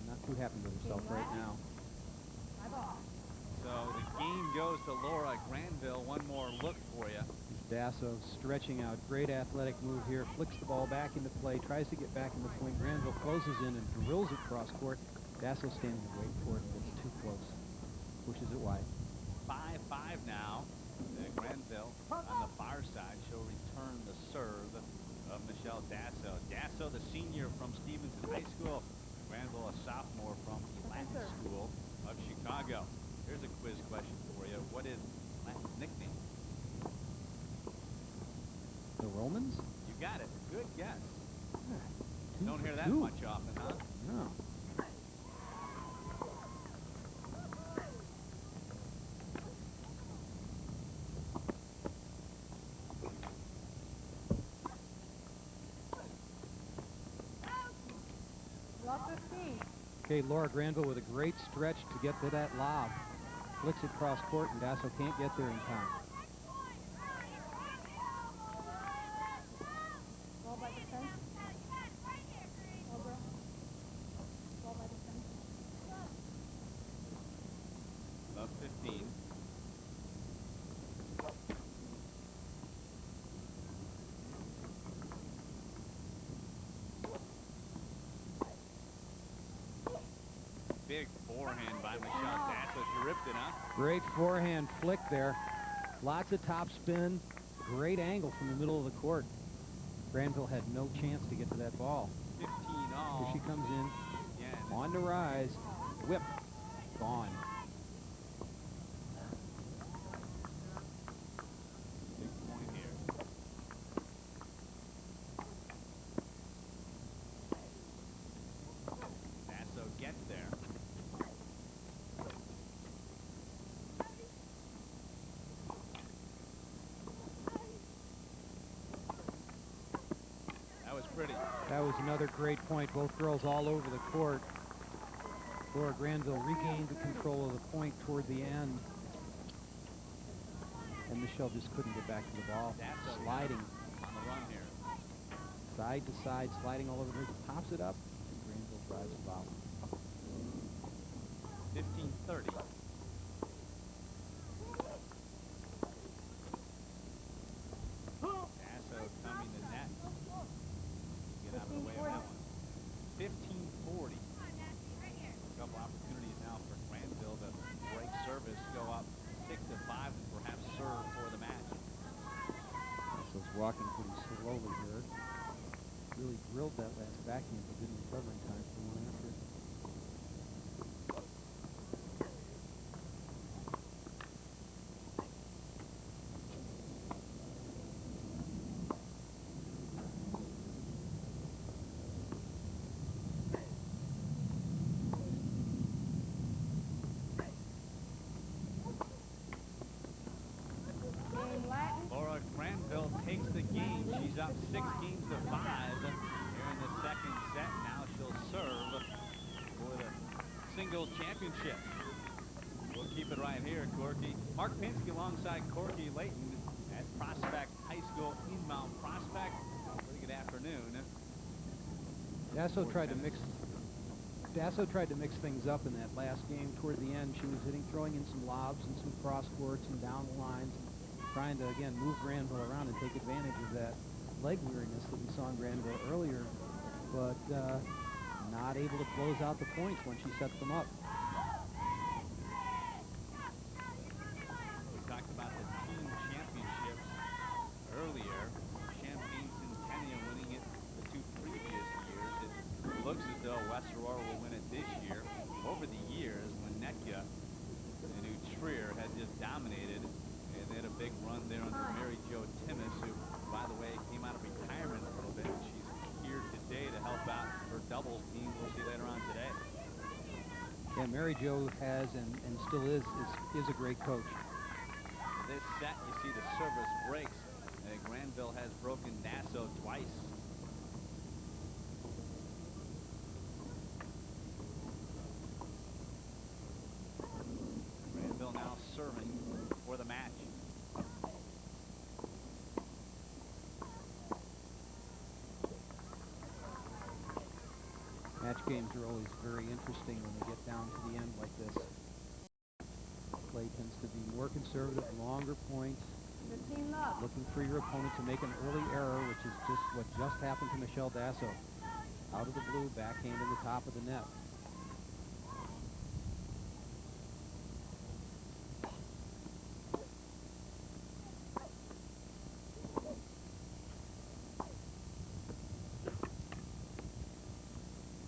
Speaker 2: Not too happy with herself right now.
Speaker 4: So the game goes to Laura Granville. One more look for you.
Speaker 2: Dasso stretching out. Great athletic move here. Flicks the ball back into play. Tries to get back in the point. Granville closes in and drills it cross court. Dasso standing and waiting for it. It's too close. Pushes it wide.
Speaker 4: 5-5 now. Granville on the far side. She'll return the serve of Michelle Dasso. Dasso, the senior from Stevenson High School. Granville, a sophomore from the Latin School of Chicago. Here's a quiz question for you. What is Latin's nickname?
Speaker 2: The Romans?
Speaker 4: You got it. Good guess.
Speaker 2: Yeah,
Speaker 4: Don't hear that
Speaker 2: two.
Speaker 4: much often, huh?
Speaker 2: No.
Speaker 3: Lot 15.
Speaker 2: Okay, Laura Granville with a great stretch to get to that lob. Flicks it cross court, and Dasso can't get there in time.
Speaker 3: Ball by the fence. Over. Ball by the fence.
Speaker 4: About 15. Big forehand by Michelle Dasso. She ripped it, huh?
Speaker 2: Great forehand flick there. Lots of top spin. Great angle from the middle of the court. Granville had no chance to get to that ball.
Speaker 4: 15 all.
Speaker 2: Here she comes in.
Speaker 4: Again.
Speaker 2: On to rise. Whip. Gone.
Speaker 4: Big point here. Dasso gets there. That was pretty.
Speaker 2: That was another great point. Both girls all over the court. Laura Granville regained the control of the point toward the end. And Michelle just couldn't get back to the ball.
Speaker 4: Dasso
Speaker 2: Sliding
Speaker 4: on the run here.
Speaker 2: side to side, sliding all over the place. Pops it up. And Granville drives the foul.
Speaker 4: 15-30. Dasso coming to net. Get out of the way of that one. 15-40. A couple opportunities now for Granville to break service, go up 6-5, and perhaps serve for the match.
Speaker 2: Dasso's walking pretty slowly here. Really drilled that last backhand, but didn't recover in time for one after.
Speaker 3: Game Latin.
Speaker 4: Laura Granville takes the game. She's up 6 games to 5 here in the second set. Now she'll serve for the singles championship. We'll keep it right here, Corky. Mark Pinsky alongside Corky Layton at Prospect High School in Mount Prospect. Pretty good afternoon.
Speaker 2: Dasso tried to mix things up in that last game. Toward the end, she was throwing in some lobs and some cross courts and down the lines, trying to again move Granville around and take advantage of that leg weariness that we saw in Granville earlier, but not able to close out the points when she sets them up.
Speaker 4: We talked about the team championships earlier. Champaign Centennial winning it the 2 previous years. It looks as though West Aurora will win it this year. Over the years, when Netka and New Trier had just dominated, and they had a big run there under Mary Jo Timmis, who, by the way, came out of retirement a little bit. She's here today to help out her doubles team. We'll see later on today.
Speaker 2: Yeah, Mary Jo has and still is a great coach.
Speaker 4: This set, you see the service breaks. Granville has broken Dasso twice.
Speaker 2: Match games are always very interesting when they get down to the end like this. Play tends to be more conservative, longer points.
Speaker 3: 15 love.
Speaker 2: Looking for your opponent to make an early error, which is just what just happened to Michelle Dasso. Out of the blue, backhand in the top of the net.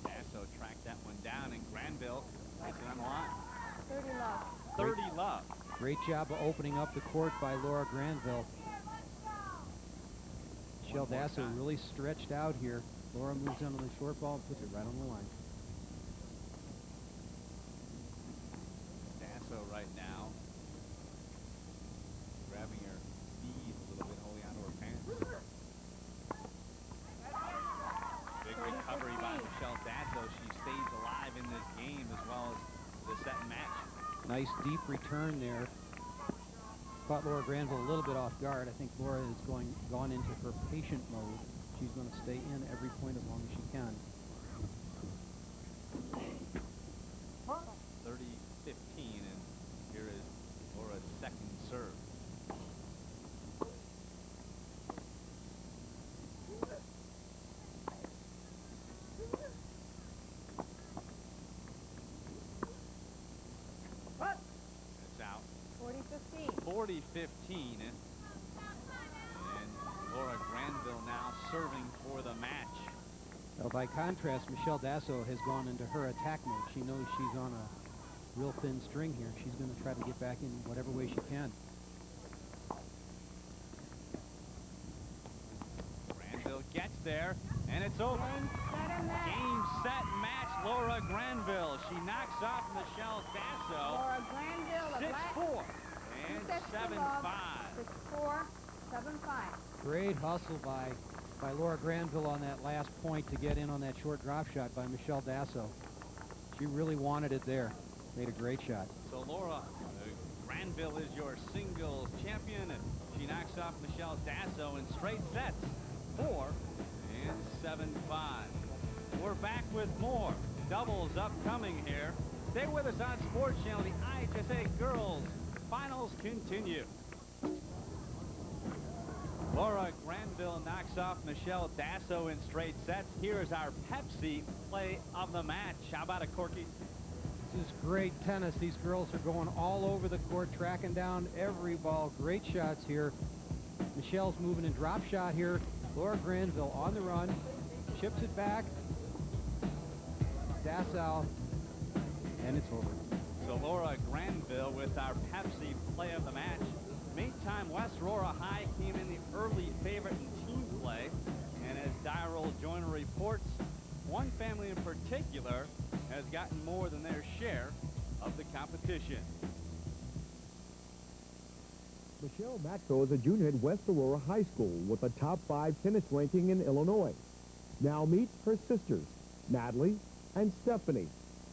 Speaker 4: Dasso tracked that one down, and Granville takes it on the line.
Speaker 3: 30 love.
Speaker 4: 30 love.
Speaker 2: Great job of opening up the court by Laura Granville. Michelle
Speaker 4: One more
Speaker 2: Dasso
Speaker 4: time.
Speaker 2: really stretched out here. Laura moves on to the short ball and puts it right on the line.
Speaker 4: Dasso right now grabbing her knees a little bit, holding onto her pants. Big recovery by Michelle Dasso. She stays alive in this game as well as the set and match.
Speaker 2: Nice deep return there. Caught Laura Granville a little bit off guard. I think Laura has gone into her patient mode. She's going to stay in every point as long as she can.
Speaker 4: 30-15, and here is Laura's second serve. It's out.
Speaker 3: 40-15.
Speaker 4: 40-15, and Laura Granville now serving for the match.
Speaker 2: Now, by contrast, Michelle Dasso has gone into her attack mode. She knows she's on a real thin string here. She's going to try to get back in whatever way she can.
Speaker 4: Granville gets there, and it's over.
Speaker 3: Game, set, and match.
Speaker 4: Game, set, match. Laura Granville. She knocks off Michelle Dasso.
Speaker 3: Laura Granville, the black.
Speaker 4: 6-4 and 7-5.
Speaker 3: 6-4, 7-5.
Speaker 2: Great hustle by Laura Granville on that last point to get in on that short drop shot by Michelle Dasso. She really wanted it there. Made a great shot.
Speaker 4: So Laura Granville is your singles champion, and she knocks off Michelle Dasso in straight sets, 4 and 7-5. We're back with more doubles upcoming here. Stay with us on Sports Channel. The IHSA Girls Finals continue. Laura Granville knocks off Michelle Dasso in straight sets. Here's our Pepsi play of the match. How about it, Corky?
Speaker 2: This is great tennis. These girls are going all over the court, tracking down every ball. Great shots here. Michelle's moving in drop shot here. Laura Granville on the run. Chips it back. Dasso. And it's over.
Speaker 4: So Laura Granville with our Pepsi play of the match. Meantime, West Aurora High came in the early favorite in team play. And as Diroll Joyner reports, one family in particular has gotten more than their share of the competition.
Speaker 5: Michelle Matko is a junior at West Aurora High School with a top 5 tennis ranking in Illinois. Now meet her sisters, Natalie and Stephanie.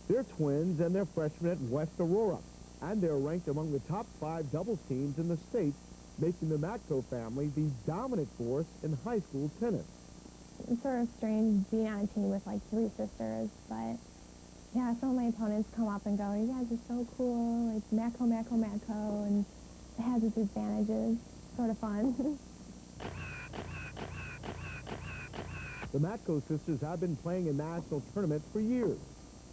Speaker 5: They're twins and they're freshmen at West Aurora, and they're ranked among the top 5 doubles teams in the state, making the Matko family the dominant force in high school tennis.
Speaker 6: It's sort of strange being on a team with like 3 sisters, but yeah, some of my opponents come up and go, you guys are so cool, like Matko, Matko, Matko, and it has its advantages. Sort of fun.
Speaker 5: The Matko sisters have been playing in national tournaments for years,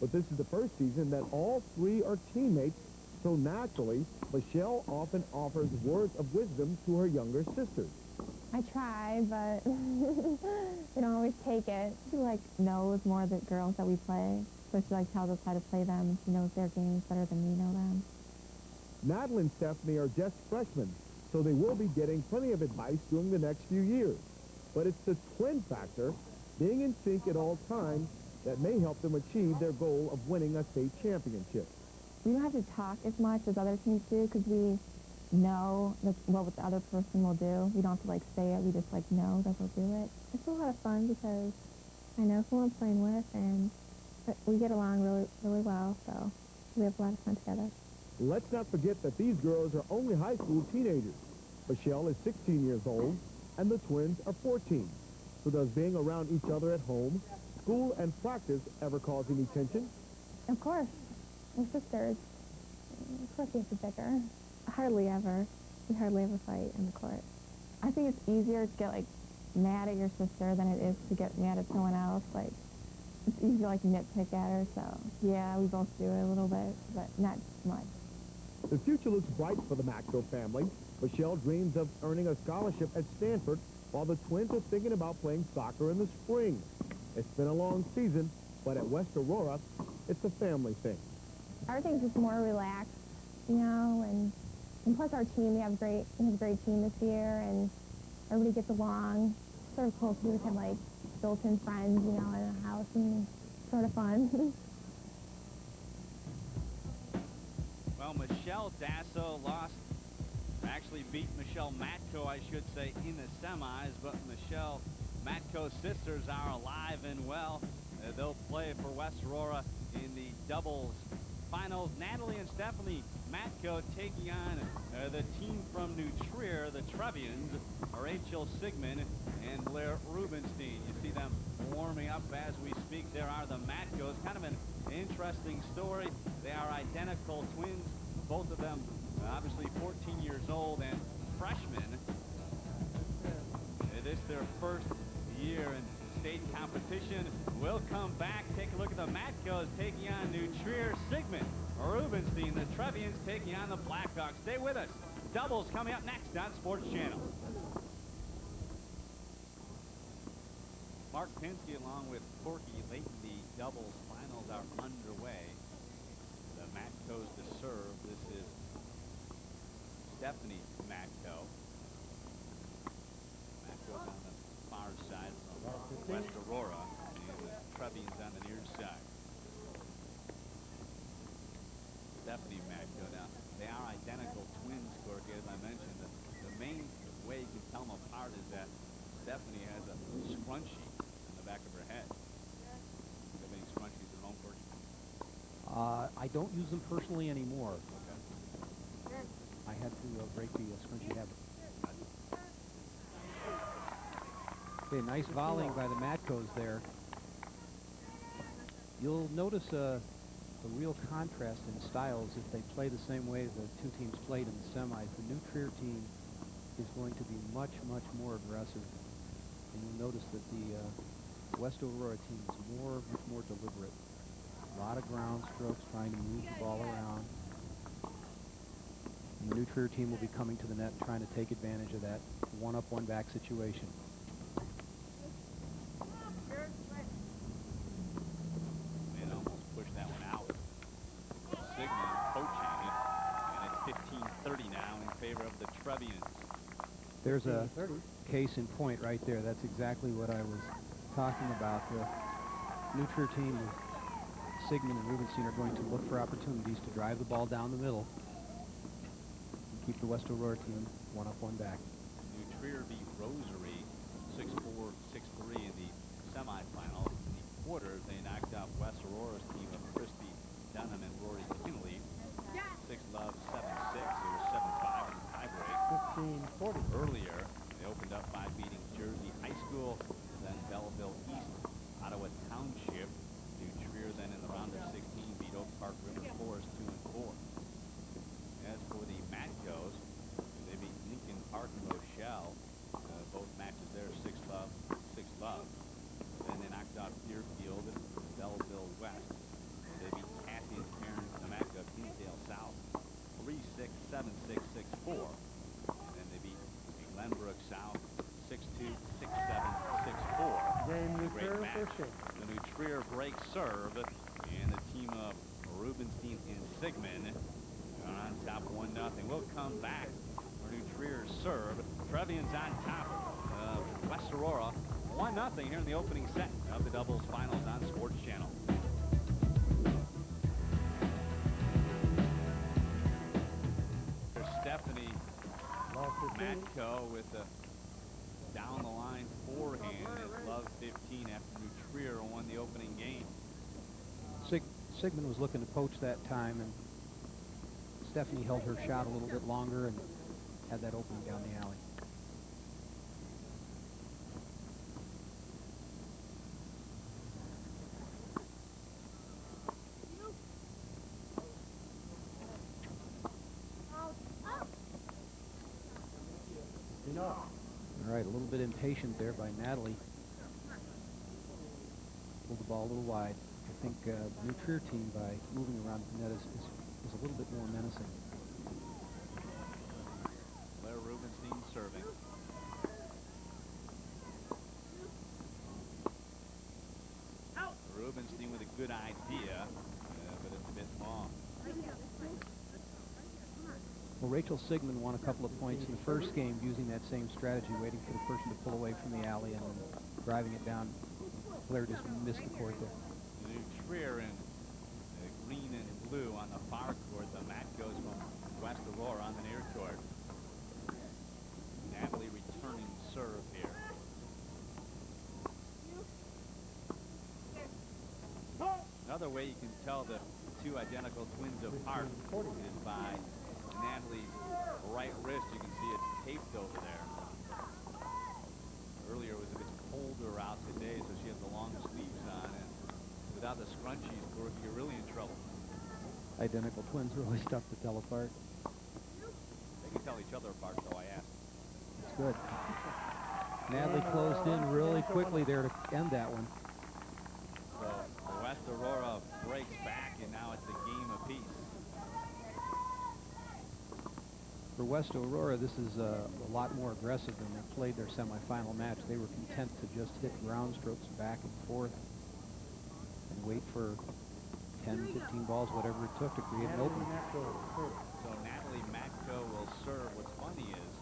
Speaker 5: but this is the first season that all 3 are teammates, so naturally, Michelle often offers words of wisdom to her younger sisters.
Speaker 6: I try, but they don't always take it. She like knows more of the girls that we play, so she like tells us how to play them. She knows their games better than we know them.
Speaker 5: Natalie and Stephanie are just freshmen, so they will be getting plenty of advice during the next few years. But it's the twin factor, being in sync at all times, that may help them achieve their goal of winning a state championship.
Speaker 6: We don't have to talk as much as other teams do because we know what the other person will do. We don't have to like say it. We just like know that they'll do it. It's a lot of fun because I know who I'm playing with, and we get along really, really well. So we have a lot of fun together.
Speaker 5: Let's not forget that these girls are only high school teenagers. Michelle is 16 years old, and the twins are 14. So does being around each other at home school and practice ever cause any tension?
Speaker 6: Of course. We're sisters. Of course we have to bicker. Hardly ever. We hardly ever fight on the court. I think it's easier to get, like, mad at your sister than it is to get mad at someone else. Like, it's easy to, like, nitpick at her, so, yeah, we both do it a little bit, but not much.
Speaker 5: The future looks bright for the Maxwell family. Michelle dreams of earning a scholarship at Stanford, while the twins are thinking about playing soccer in the spring. It's been a long season, but at West Aurora, it's a family thing.
Speaker 6: Everything's just more relaxed, you know, and plus our team, we have a great team this year, and everybody gets along. Sort of cool too, we have, like, built-in friends, you know, in the house, and sort of fun.
Speaker 4: Well, Michelle Dasso actually beat Michelle Matko, I should say, in the semis, but Michelle Matko's sisters are alive and well. They'll play for West Aurora in the doubles finals. Natalie and Stephanie Matko taking on the team from New Trier, the Trevians, Rachel Sigmund and Blair Rubenstein. You see them warming up as we speak. There are the Matkos. Kind of an interesting story. They are identical twins, both of them obviously 14 years old and freshmen. It is their first year in state competition. We'll come back, take a look at the Matkos taking on New Trier. Sigmund Rubenstein, the Trevians taking on the Blackhawks. Stay with us. Doubles coming up next on Sports Channel. Mark Pinsky along with Corky Layton. The doubles finals are underway. The Matkos to serve. This is Stephanie Matko. Matko's on the far side from West Aurora, and the Trevians on the near side. Stephanie Matko. Now, they are identical twins, Corky, as I mentioned. The main way you can tell them apart is that Stephanie has a scrunchie in the back of her head. Do you have any scrunchies at home, Corky?
Speaker 2: I don't use them personally anymore.
Speaker 4: Okay.
Speaker 2: I had to break the scrunchie habit. Okay, nice volleying by the Matkos there. You'll notice a real contrast in styles if they play the same way the two teams played in the semis. The New Trier team is going to be much, much more aggressive. And you'll notice that the West Aurora team is much more deliberate. A lot of ground strokes, trying to move the ball around. And the New Trier team will be coming to the net, trying to take advantage of that one-up, one-back situation.
Speaker 4: And almost pushed that one out. Sigmund poaching it, and it's 15-30 now in favor of the Trevians.
Speaker 2: There's a case in point right there. That's exactly what I was talking about. The New Trier team, Sigmund and Rubenstein, are going to look for opportunities to drive the ball down the middle and keep the West Aurora team one-up, one-back.
Speaker 4: New Trier beat Rosary 6-4, 6-3 in the semifinals. In the quarters, they knocked out West Aurora's team of Christy Dunham and Rory Kinley. 6-love, 7-6. It was 7-5 in the tiebreak.
Speaker 2: 15-40.
Speaker 4: Earlier, they opened up by beating Jersey High School, then Belleville East, Ottawa Township. New Trier then in the round of 16 beat Oak Park River Forest 2-4. As for the Matkos, they beat Lincoln Park and Rochelle. Both matches there 6-love, 6-love. Then they knocked out Deerfield and Belleville West. They beat Cassie and Karen Kamaka, Kingsdale South 3-6, 7-6, 6-4. And then they beat Glenbrook South 6-2, 6-7, 6-4. Great match. The New Trier break serve, and the team of Rubenstein and Sigmund are on top 1-0. We'll come back for New Trier's serve. Trevians on top of West Aurora 1-0 here in the opening set of the doubles finals on Sports Channel. There's Stephanie Matko with a down the line forehand. It's love 15 after New Trier won the opening game.
Speaker 2: Sigmund was looking to poach that time, and Stephanie held her shot a little bit longer and had that opening down the alley. All right, a little bit impatient there by Natalie. Pulled the ball a little wide. I think the new Trier team, by moving around the net, is a little bit more menacing.
Speaker 4: Blair Rubenstein serving. Rubenstein with a good idea, but it's a bit long.
Speaker 2: Well, Rachel Sigmund won a couple of points in the first game using that same strategy, waiting for the person to pull away from the alley and then driving it down. Blair just missed the court there.
Speaker 4: New Trier in green and blue on the far court. The mat goes from West Aurora on the near court. Natalie returning serve here. Another way you can tell the two identical twins apart is by Natalie's right wrist. You can see it's taped over there. Earlier it was a bit colder out today, so she has the long sleeves on, and without the scrunchies, Corky, you're really in trouble.
Speaker 2: Identical twins, really tough to tell apart.
Speaker 4: They can tell each other apart, though, I asked.
Speaker 2: That's good. Natalie closed in really quickly there to end that one.
Speaker 4: So West Aurora breaks back, and now it's a game apiece.
Speaker 2: For West Aurora, this is a lot more aggressive than they played their semifinal match. They were content to just hit ground strokes back and forth and wait for 10, 15 balls, whatever it took to create an opening.
Speaker 4: So Natalie Matko will serve. What's funny is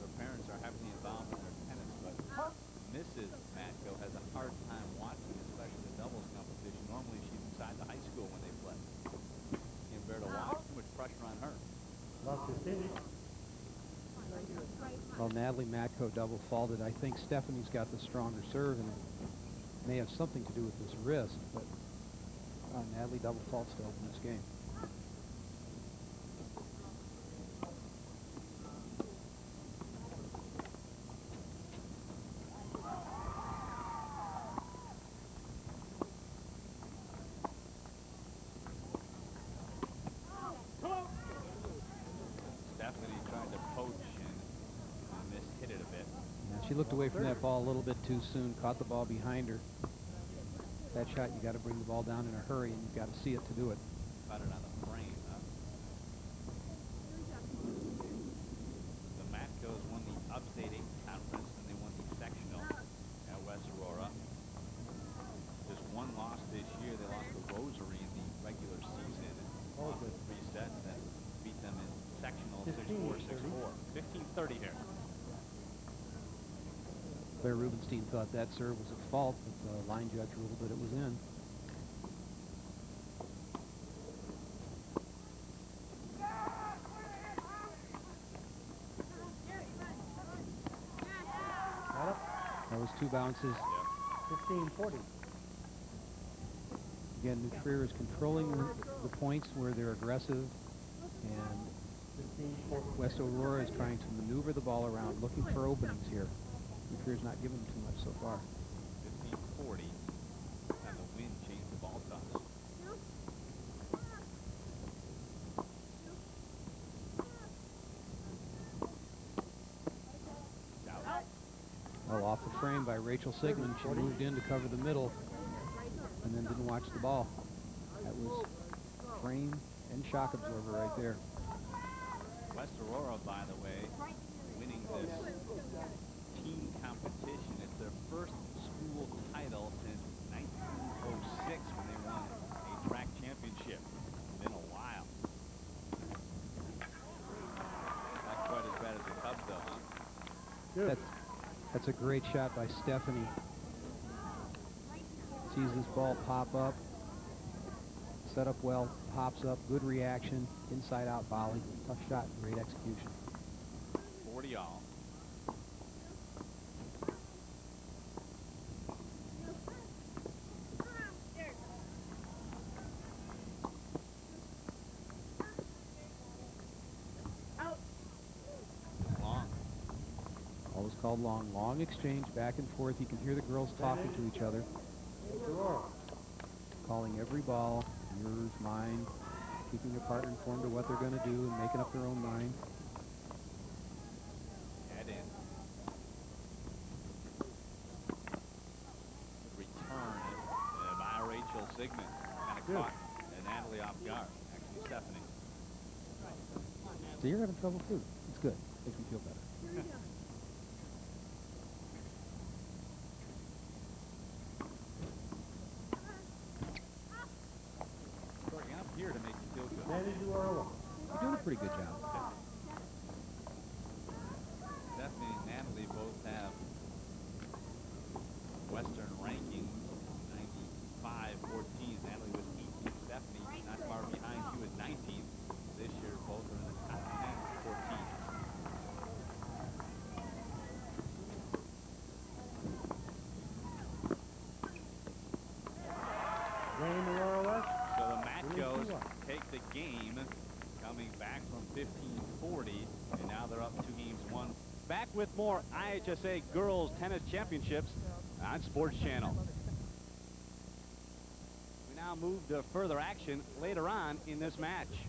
Speaker 4: her parents are heavily involved in their tennis, but Mrs. Matko has a hard time watching, especially the doubles competition. Normally she's inside the high school when they play. Can't bear to watch. Too much pressure on her.
Speaker 2: Well, Natalie Matko double faulted. I think Stephanie's got the stronger serve, and it may have something to do with this wrist, but Natalie double faults to open this game.
Speaker 4: Stephanie tried to poach and mishit it a bit.
Speaker 2: Yeah, she looked away from that ball a little bit too soon, caught the ball behind her. That shot, you got to bring the ball down in a hurry, and you've got to see it to do it.
Speaker 4: Caught it on the frame, huh? The Matcos won the Upstate 8 Conference, and they won the sectional at West Aurora. Just one loss this year. They lost to Rosary in the regular season. Lost in 3 sets, and beat them in sectional 6-4, 6-4. 15-30 here.
Speaker 2: Blair Rubenstein thought that serve was at fault, but the line judge ruled that it was in. That was 2 bounces.
Speaker 5: 15-40.
Speaker 2: Again, New Trier is controlling the points where they're aggressive, and West Aurora is trying to maneuver the ball around, looking for openings here. New Trier's not giving them too much so far.
Speaker 4: 15-40, and the wind changed the ball toss.
Speaker 2: Well, off the frame by Rachel Sigmund. She moved in to cover the middle and then didn't watch the ball. That was frame and shock absorber right there.
Speaker 4: West Aurora, by the way, winning this team competition. It's their first school title since 1906 when they won a track championship. It's been a while. Not quite as bad as the Cubs, though, huh?
Speaker 2: That's a great shot by Stephanie. Sees this ball pop up, set up well, pops up, good reaction, inside out volley, tough shot, great execution.
Speaker 4: 40 all. Long.
Speaker 2: Ball was called long. Long exchange back and forth. You can hear the girls talking to each other. Calling every ball, yours, mine, keeping their partner informed of what they're going to do and making up their own mind.
Speaker 4: Head in. Sigmund kind of caught Natalie off guard. Actually, Stephanie.
Speaker 2: So you're having trouble too. It's good. Makes me feel better.
Speaker 4: Working up here to make you feel good.
Speaker 2: You're doing a pretty good job.
Speaker 4: Stephanie and Natalie both have Western rankings, 95-14. Natalie was 18th. Stephanie not far behind. She was 19th. This year, both are in the top 10, 14. So the Matchos take the game, coming back from 15-40, and now they're up 2-1.
Speaker 1: Back with more IHSA Girls Tennis Championships on Sports Channel. We now move to further action later on in this match.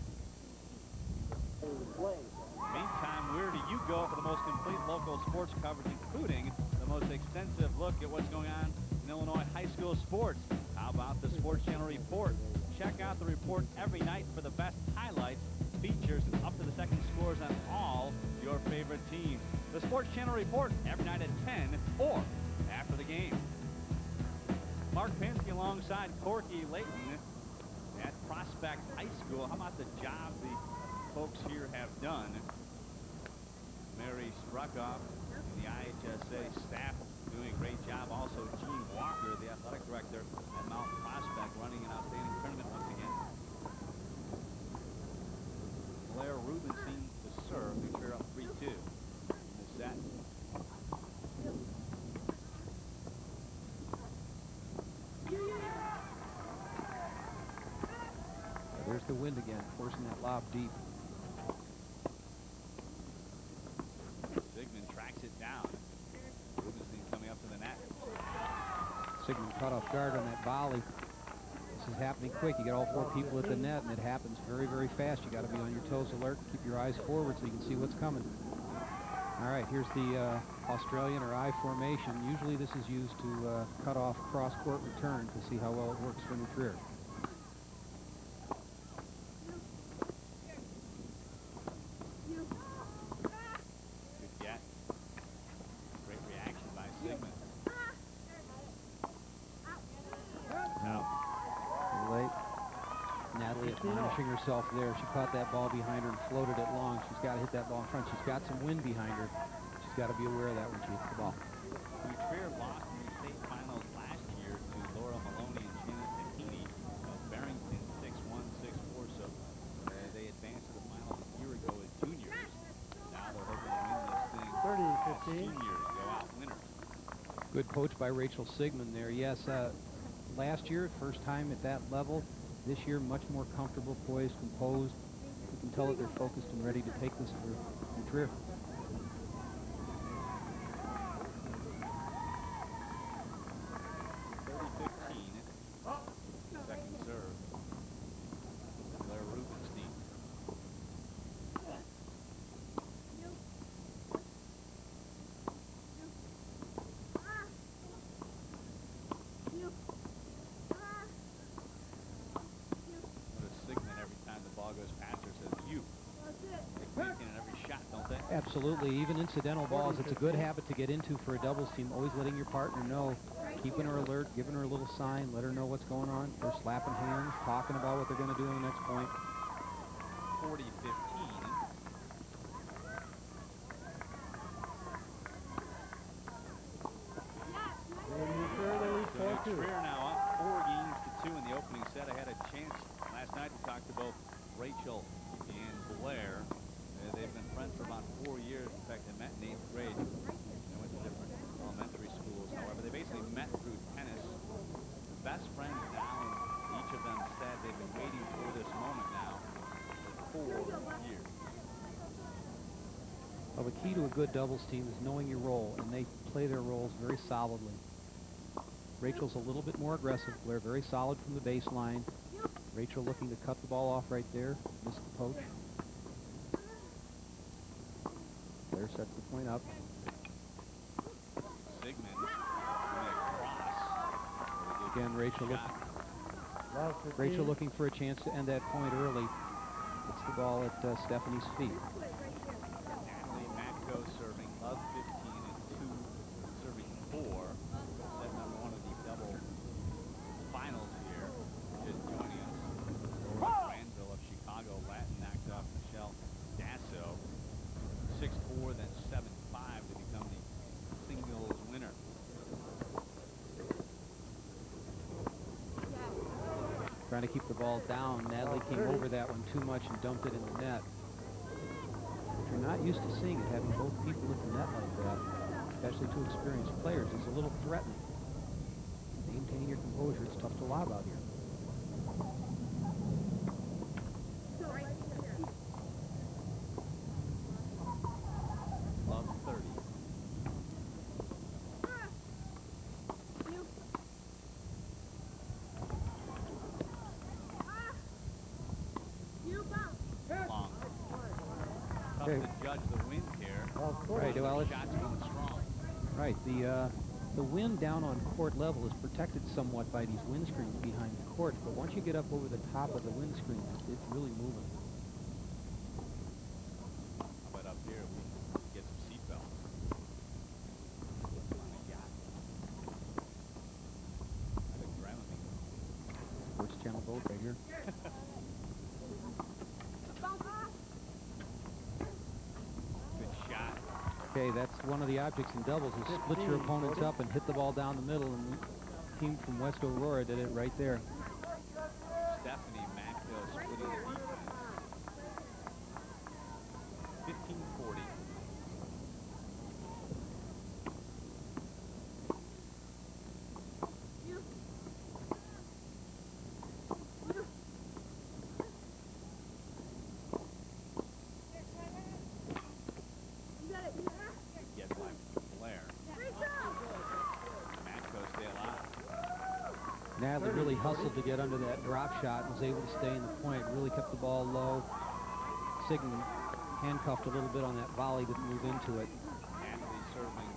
Speaker 4: Meantime, where do you go for the most complete local sports coverage, including the most extensive look at what's going on in Illinois high school sports? How about the Sports Channel Report? Check out the report every night for the best highlights, features, and up-to-the-second scores on all your favorite teams. The Sports Channel Report every night at 10 or after the game. Mark Pinsky alongside Corky Layton at Prospect High School. How about the job the folks here have done? Mary Struckoff and the IHSA staff doing a great job. Also, Gene Walker, the athletic director at Mount Prospect, running an outstanding tournament once again. Blair Rubin seems to serve. They're up 3-2 in this set.
Speaker 2: There's the wind again, forcing that lob deep.
Speaker 4: Sigmund tracks it down. Rubenstein coming up to the net.
Speaker 2: Sigmund caught off guard on that volley. This is happening quick. You got all four people at the net, and it happens very, very fast. You got to be on your toes alert. Keep your eyes forward so you can see what's coming. All right, here's the Australian or I formation. Usually this is used to cut off cross-court return to see how well it works for New-Trier.
Speaker 4: Good get. Great reaction by Sigmund.
Speaker 2: Late. Natalie admonishing herself there. She caught that ball behind her and floated it long. She's got to hit that ball in front. She's got some wind behind her. She's got to be aware of that when she hits the ball.
Speaker 4: New-Trier lost in the state finals last year to Laura Maloney and Shannon Tahini of Barrington 6-1, 6-4. So they advanced to the finals a year ago as juniors. Now they're hoping to win this thing as seniors, go out winners.
Speaker 2: Good coach by Rachel Sigmund there. Yes, last year, first time at that level. This year, much more comfortable, poised, composed. You can tell that they're focused and ready to take this for New-Trier.
Speaker 4: Second serve. Blair Rubenstein. Sigmund, every time the ball goes past her, says you. They crank in every shot, don't they?
Speaker 2: Absolutely. Even incidental balls, it's a good habit to get into for a doubles team. Always letting your partner know, keeping her alert, giving her a little sign, let her know what's going on. They're slapping hands, talking about what they're going to do on the next point.
Speaker 4: 40-15. New-Trier now up 4-2 in the opening set. I had a chance last night to talk to both Rachel and Blair. They've been friends for about 4 years. In fact, they met in 8th grade. They went to different elementary schools. However, they basically met through tennis. Best friends now, and each of them said they've been waiting for this moment now for 4 years.
Speaker 2: Well, the key to a good doubles team is knowing your role, and they play their roles very solidly. Rachel's a little bit more aggressive. Blair very solid from the baseline. Rachel looking to cut the ball off right there. Missed the poach. Blair sets the point up.
Speaker 4: Sigmund coming across.
Speaker 2: Again, Rachel Rachel looking for a chance to end that point early. Puts the ball at Stephanie's feet.
Speaker 4: Natalie Matko serving, Love 15 and 2 serving 4. Set number 1 of the double finals here. Just joining us. Laura Granville of Chicago Latin knocked off Michelle Dasso 6-4, then 7-5 to become the singles winner.
Speaker 2: Trying to keep the ball down. Natalie came over that one too much and dumped it in the net. If you're not used to seeing it, having both people at the net like that, especially two experienced players, is a little threatening. Maintain your composure. It's tough to lob out here.
Speaker 4: Love 30. Long. Tough
Speaker 2: Okay.
Speaker 4: to judge the wind here.
Speaker 2: Right, well, it's,
Speaker 4: Shots going strong.
Speaker 2: right. The wind down on court level is protected somewhat by these windscreens behind the court, but once you get up over the top of the windscreen, it's really moving.
Speaker 4: How about up here? We get some seatbelts. On a yacht. I think Dramamine.
Speaker 2: Sports Channel boat right here.
Speaker 4: Good shot.
Speaker 2: Okay, that's one of the objects in doubles is split your opponents up and hit the ball down the middle, and the team from West Aurora did it right there.
Speaker 4: Stephanie Matko splitting the defense. 15-40. Get by Blair. Matko stay alive.
Speaker 2: Natalie really hustled to get under that drop shot and was able to stay in the point, really kept the ball low. Sigmund handcuffed a little bit on that volley, didn't move into it.
Speaker 4: Natalie serving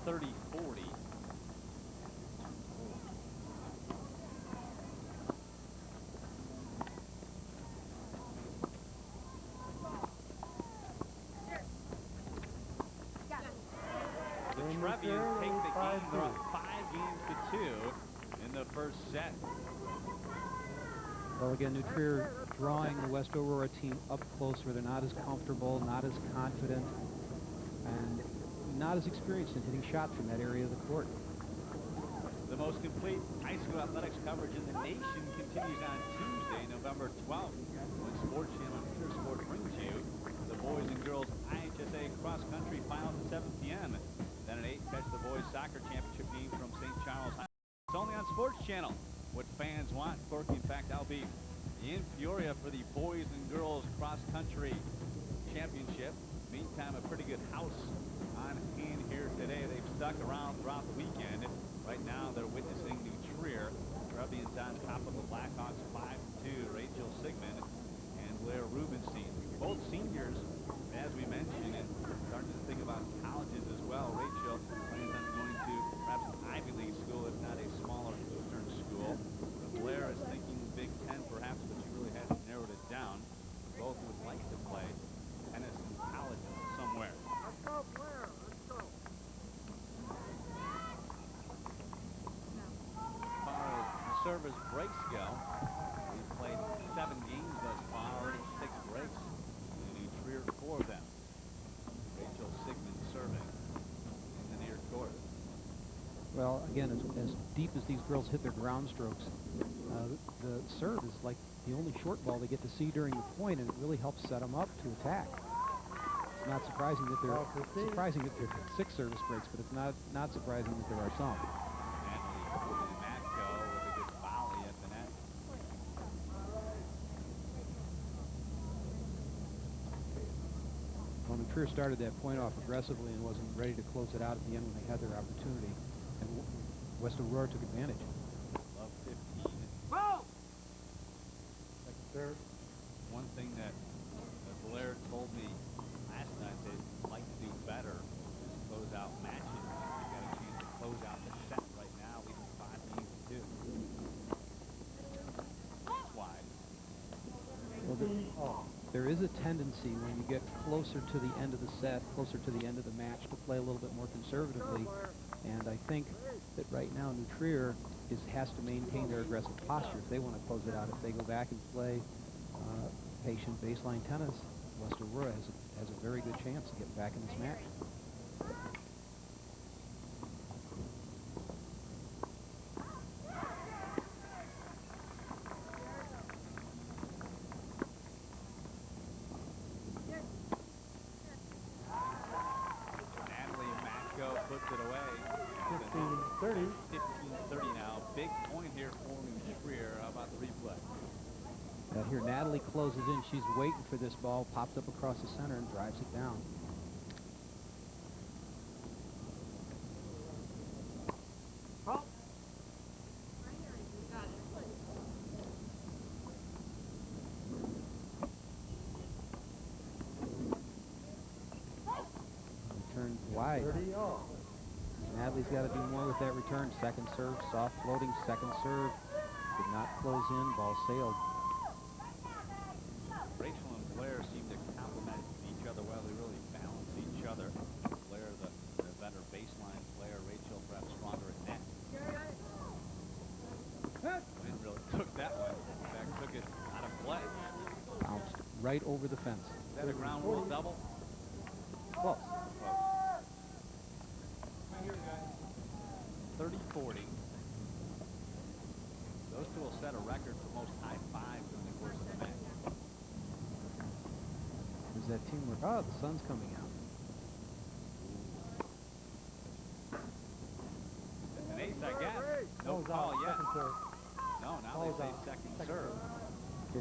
Speaker 4: 30-40. The Trevians take the game. They're up 5-2 in the first set.
Speaker 2: Well, again, New Trier drawing the West Aurora team up close where they're not as comfortable, not as confident, and not as experienced in hitting shots from that area of the court.
Speaker 4: The most complete high school athletics coverage in the nation continues on Tuesday, November 12th, when Sports Channel and Pure Sport brings you the boys and girls IHSA cross country finals at 7 p.m. Then at 8, catch the boys soccer championship game from St. Charles. It's only on Sports Channel. What fans want, Corky. In fact, I'll be in Peoria for the boys and girls cross country championship. Meantime, a pretty good house on hand here today. They've stuck around throughout the weekend. Right now, they're witnessing New Trier. Trevians on top of the Blackhawks 5-2. Rachel Sigmund and Blair Rubenstein. Both seniors, as we mentioned, and starting to think about colleges as well. Rachel plans on going to perhaps an Ivy League school, if not a smaller Eastern school. Blair is thinking Big Ten perhaps, but she really hasn't narrowed it down. Both would like to play tennis in college somewhere.
Speaker 7: Let's go, Blair. Let's go.
Speaker 4: As far as service breaks go, we've played 7 games thus far, already 6 breaks. New Trier 4 of them. Rachel Sigmund serving in the near court.
Speaker 2: Well, again, as deep as these girls hit their ground strokes, the serve is like the only short ball they get to see during the point, and it really helps set them up to attack. It's not surprising that there are 6 service breaks, but it's not surprising that there are some.
Speaker 4: Natalie Matko with a good volley at the net.
Speaker 2: Well, New Trier started that point off aggressively and wasn't ready to close it out at the end when they had their opportunity, and West Aurora took advantage.
Speaker 4: Love 15.
Speaker 7: Whoa!
Speaker 4: One thing that Blair told me last night they'd like to do better is close out matches. They've got a chance to close out the set right now, leading 5-2.
Speaker 2: there is a tendency when you get closer to the end of the set, closer to the end of the match, to play a little bit more conservatively. And I think that right now New Trier has to maintain their aggressive posture if they want to close it out. If they go back and play patient baseline tennis, West Aurora has a very good chance of getting back in this match.
Speaker 4: Puts it away.
Speaker 7: 15-30.
Speaker 4: 15-30 now. Big point here for New Trier. How about the replay?
Speaker 2: Here Natalie closes in. She's waiting for this ball. Pops up across the center and drives it down. Return wide.
Speaker 7: 30 all.
Speaker 2: Natalie's got to do more with that return. Second serve, soft floating, second serve. Did not close in, ball sailed.
Speaker 4: Rachel and Blair seem to complement each other well. They really balance each other. Blair, the better baseline player. Rachel, perhaps stronger at net. Wind really took that one. In fact, took it out of play.
Speaker 2: Bounced right over the fence.
Speaker 4: Is that a ground rule double?
Speaker 2: Close.
Speaker 4: 30-40. Those two will set a record for most high fives during the course of the match.
Speaker 2: There's that teamwork. Oh, the sun's coming out.
Speaker 4: It's an ace, I guess. No call yet. No, now they say second serve.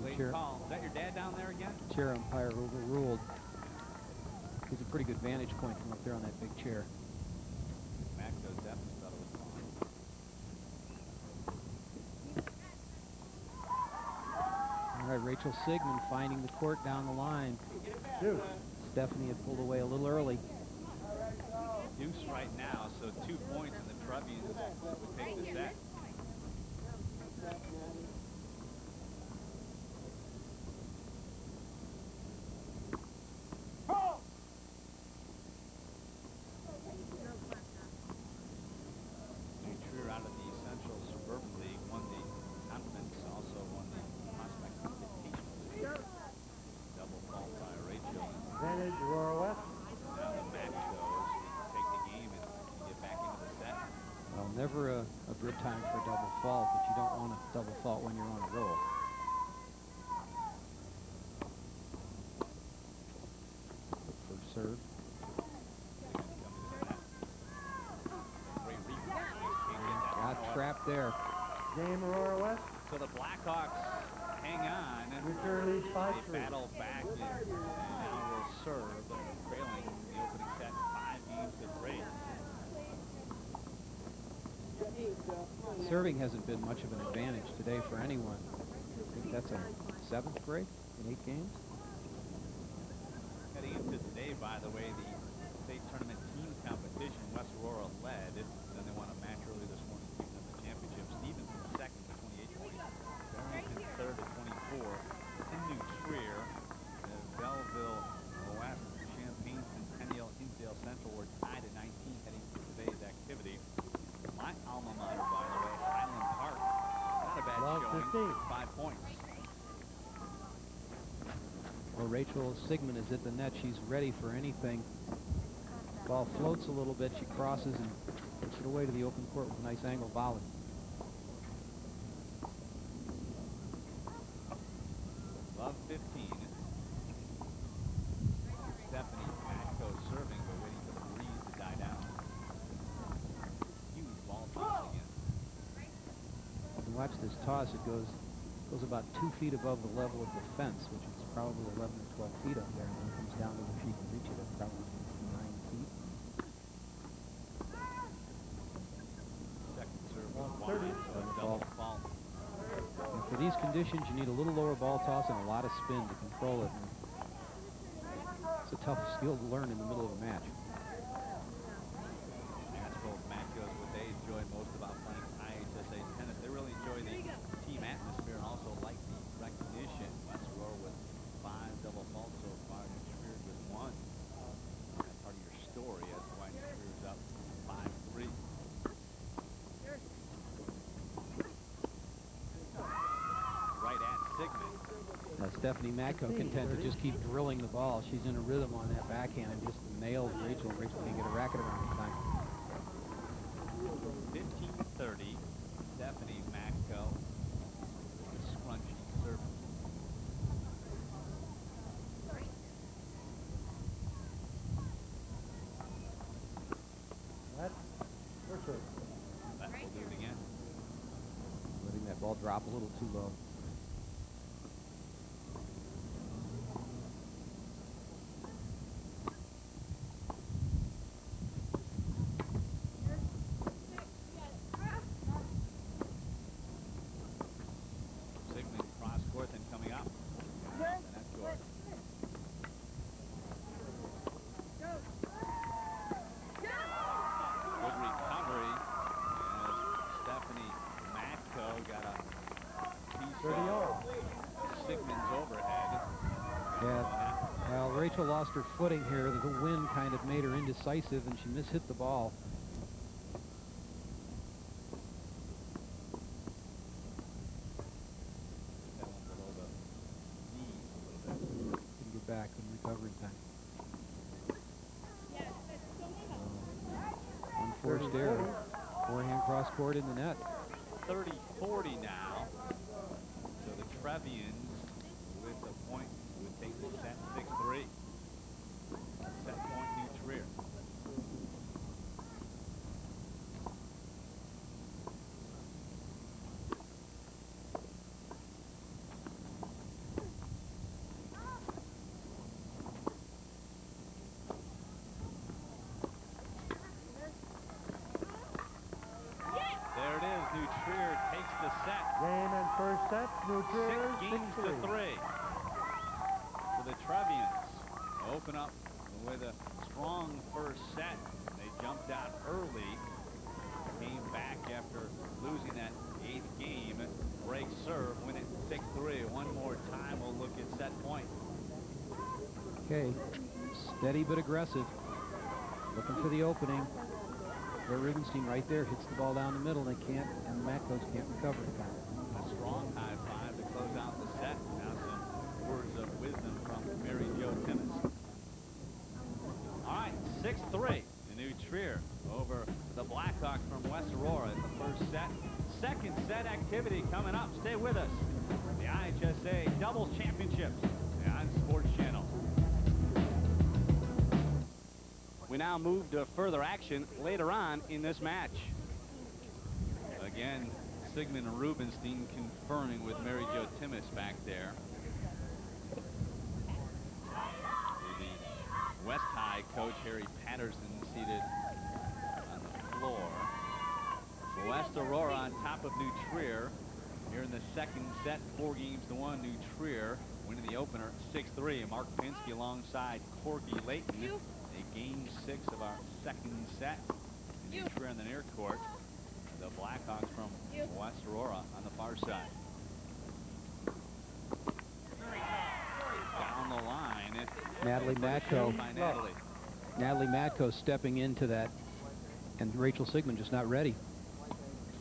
Speaker 4: Late call. Is that your dad down there again?
Speaker 2: Chair umpire overruled. He's a pretty good vantage point from up there on that big chair.
Speaker 4: Maxo definitely thought it was fine.
Speaker 2: All right, Rachel Sigmund finding the court down the line.
Speaker 7: Deuce.
Speaker 2: Stephanie had pulled away a little early.
Speaker 4: Deuce right now, so 2 points and the Trubbies would take the set. New Trier out of the Central Suburban League won the Continents, also won the Prospect Invitational League. Double fault by Rachel.
Speaker 7: Advantage Aurora West.
Speaker 4: Now the match goes. We take the game and get back into the set.
Speaker 2: Well, never a good time for a double fault, but you don't want a double fault when you're on a roll. First serve.
Speaker 4: Great rebound. Can't get that
Speaker 2: Got
Speaker 4: one.
Speaker 2: trapped there.
Speaker 7: Game Aurora West.
Speaker 4: So the Blackhawks hang on.
Speaker 7: New Trier leads
Speaker 4: They
Speaker 7: 5-3.
Speaker 4: battle back and now will serve, trailing in the opening set 5-3.
Speaker 2: Serving hasn't been much of an advantage today for anyone. I think that's a 7th break in 8 games.
Speaker 4: Heading into today, by the way, the state tournament team competition, West Aurora led. Then they won a match early this morning, picking up the championship. Stevenson second at 28 points. Barrington third at 24. In New Trier, Belleville, West, Champaign, Centennial, Hinsdale Central were tied at 19 heading to today's activity. My alma mater, by the way, Highland Park, not a bad
Speaker 7: Love
Speaker 4: showing,
Speaker 7: 15.
Speaker 4: 5 points.
Speaker 2: Well, Rachel Sigmund is at the net. She's ready for anything. Ball floats a little bit. She crosses and puts it away to the open court with a nice angle volley.
Speaker 4: Love 15. Stephanie Matko serving, but waiting for the breeze to die down. Huge ball toss again.
Speaker 2: And watch this toss. It goes about 2 feet above the level of the fence, which is probably 11 or 12 feet up there, and then comes down to where she can reach it at probably 9 feet.
Speaker 4: Second serve
Speaker 7: Ball
Speaker 4: was
Speaker 7: 30.
Speaker 4: wide, so double fault.
Speaker 2: And for these conditions, you need a little lower ball toss and a lot of spin to control it. And it's a tough skill to learn in the middle of a match.
Speaker 4: That's both Matko's what they enjoy most about playing IHSA tennis. They really enjoy the team atmosphere and also like the recognition. West Aurora with
Speaker 2: Stephanie Matko content to just keep drilling the ball. She's in a rhythm on that backhand and just nails Rachel. Rachel can't get a racket around in time.
Speaker 4: 15-30. Stephanie Matko. Scrunchy serve.
Speaker 7: That's for sure.
Speaker 4: That will do it again.
Speaker 2: Letting that ball drop a little too low.
Speaker 4: Sigmund cross court, then coming up. And that's good. Good recovery as Stephanie Matko got a piece
Speaker 7: 30
Speaker 4: of
Speaker 7: all.
Speaker 4: Sigmund's overhead.
Speaker 2: Yeah. Well, Rachel lost her footing here. The wind kind of made her indecisive, and she mishit the ball.
Speaker 4: That one below the knees a little bit.
Speaker 2: Didn't get back in recovery time. Unforced error. Forehand cross court in the net.
Speaker 4: 30-40 now. So the Trevians with the point would take the set 6-3. Set point New Trier. There it is. New Trier takes the set.
Speaker 7: Game and first set, New Trier,
Speaker 4: 6 games to
Speaker 7: 6-3.
Speaker 4: 3. So the Trevians open up with a strong first set. They jumped out early, came back after losing that 8th game. Break serve, win it 6-3. One more time, we'll look at set point.
Speaker 2: Okay. Steady but aggressive. Looking for the opening. Blair Rubenstein right there hits the ball down the middle. They can't, and the Matkos can't recover in time.
Speaker 4: A strong high five to close out the set. Now some words of wisdom from Mary Jo Timmis. All right, 6-3. The New Trier over the Blackhawks from West Aurora in the first set. Second set activity coming up. Stay with us. The IHSA Doubles Championships on Sports Channel. We now move to further action later on in this match. Again, Sigmund Rubenstein confirming with Mary Jo Timmis back there. The West High coach Harry Patterson seated on the floor. West Aurora on top of New Trier here in the second set, 4-1. New Trier winning the opener 6-3. Mark Pinsky alongside Corky Layton. A game 6 of our second set. New Trier in the near court. The Blackhawks from West Aurora on the far side. Down the line.
Speaker 2: Natalie Matko.
Speaker 4: By Natalie.
Speaker 2: Natalie Matko stepping into that, and Rachel Sigmund just not ready.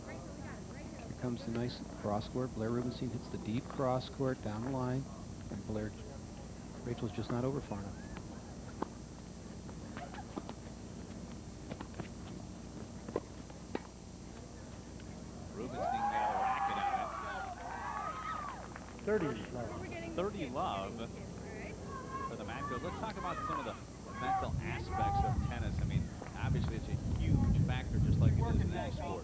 Speaker 2: Here comes the nice cross court. Blair Rubenstein hits the deep cross court down the line, and Rachel's just not over far enough.
Speaker 4: Rubenstein got a racket on
Speaker 7: 30
Speaker 4: it. 30 love for the Matkos. Let's talk about some of the mental aspects of tennis. I mean, obviously it's a huge factor, just like it is in any sport.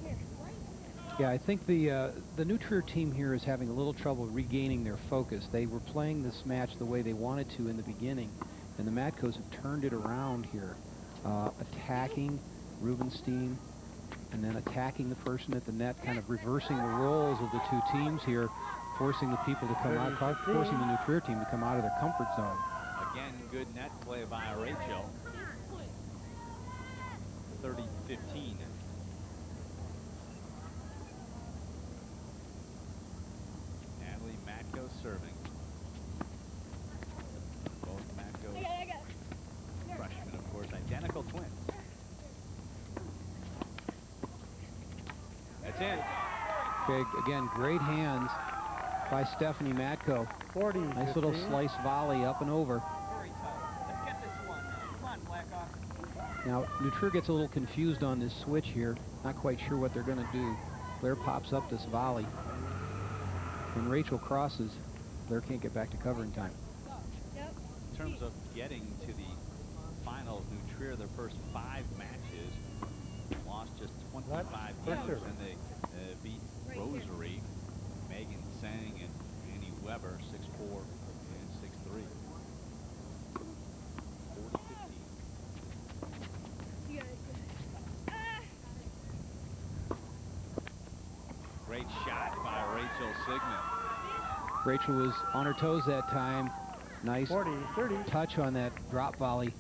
Speaker 2: Yeah, I think the New Trier team here is having a little trouble regaining their focus. They were playing this match the way they wanted to in the beginning, and the Matkos have turned it around here, attacking Rubenstein and then attacking the person at the net, kind of reversing the roles of the two teams here, forcing the people to come out, forcing the New Trier team to come out of their comfort zone.
Speaker 4: Again, good net play by Rachel. 30-15. Natalie Matko serving. Both Matkos, freshmen, of course, identical twins. That's it.
Speaker 2: Okay, again, great hands by Stephanie Matko.
Speaker 7: 40.
Speaker 2: Nice little
Speaker 7: 15.
Speaker 2: slice volley up and over.
Speaker 1: Let's get this one. Come on, Blackhawk.
Speaker 2: Now, New Trier gets a little confused on this switch here. Not quite sure what they're going to do. Blair pops up this volley. When Rachel crosses, Blair can't get back to cover in time.
Speaker 4: In terms of getting to the finals, New Trier, their first 5 matches, lost just 25 games, and they beat Rosary, Megan Sang, and Annie Weber 6-4 and 6-3. 40-15. Great shot by Rachel Sigmund.
Speaker 2: Rachel was on her toes that time. Nice
Speaker 7: 40-30.
Speaker 2: touch on that drop volley.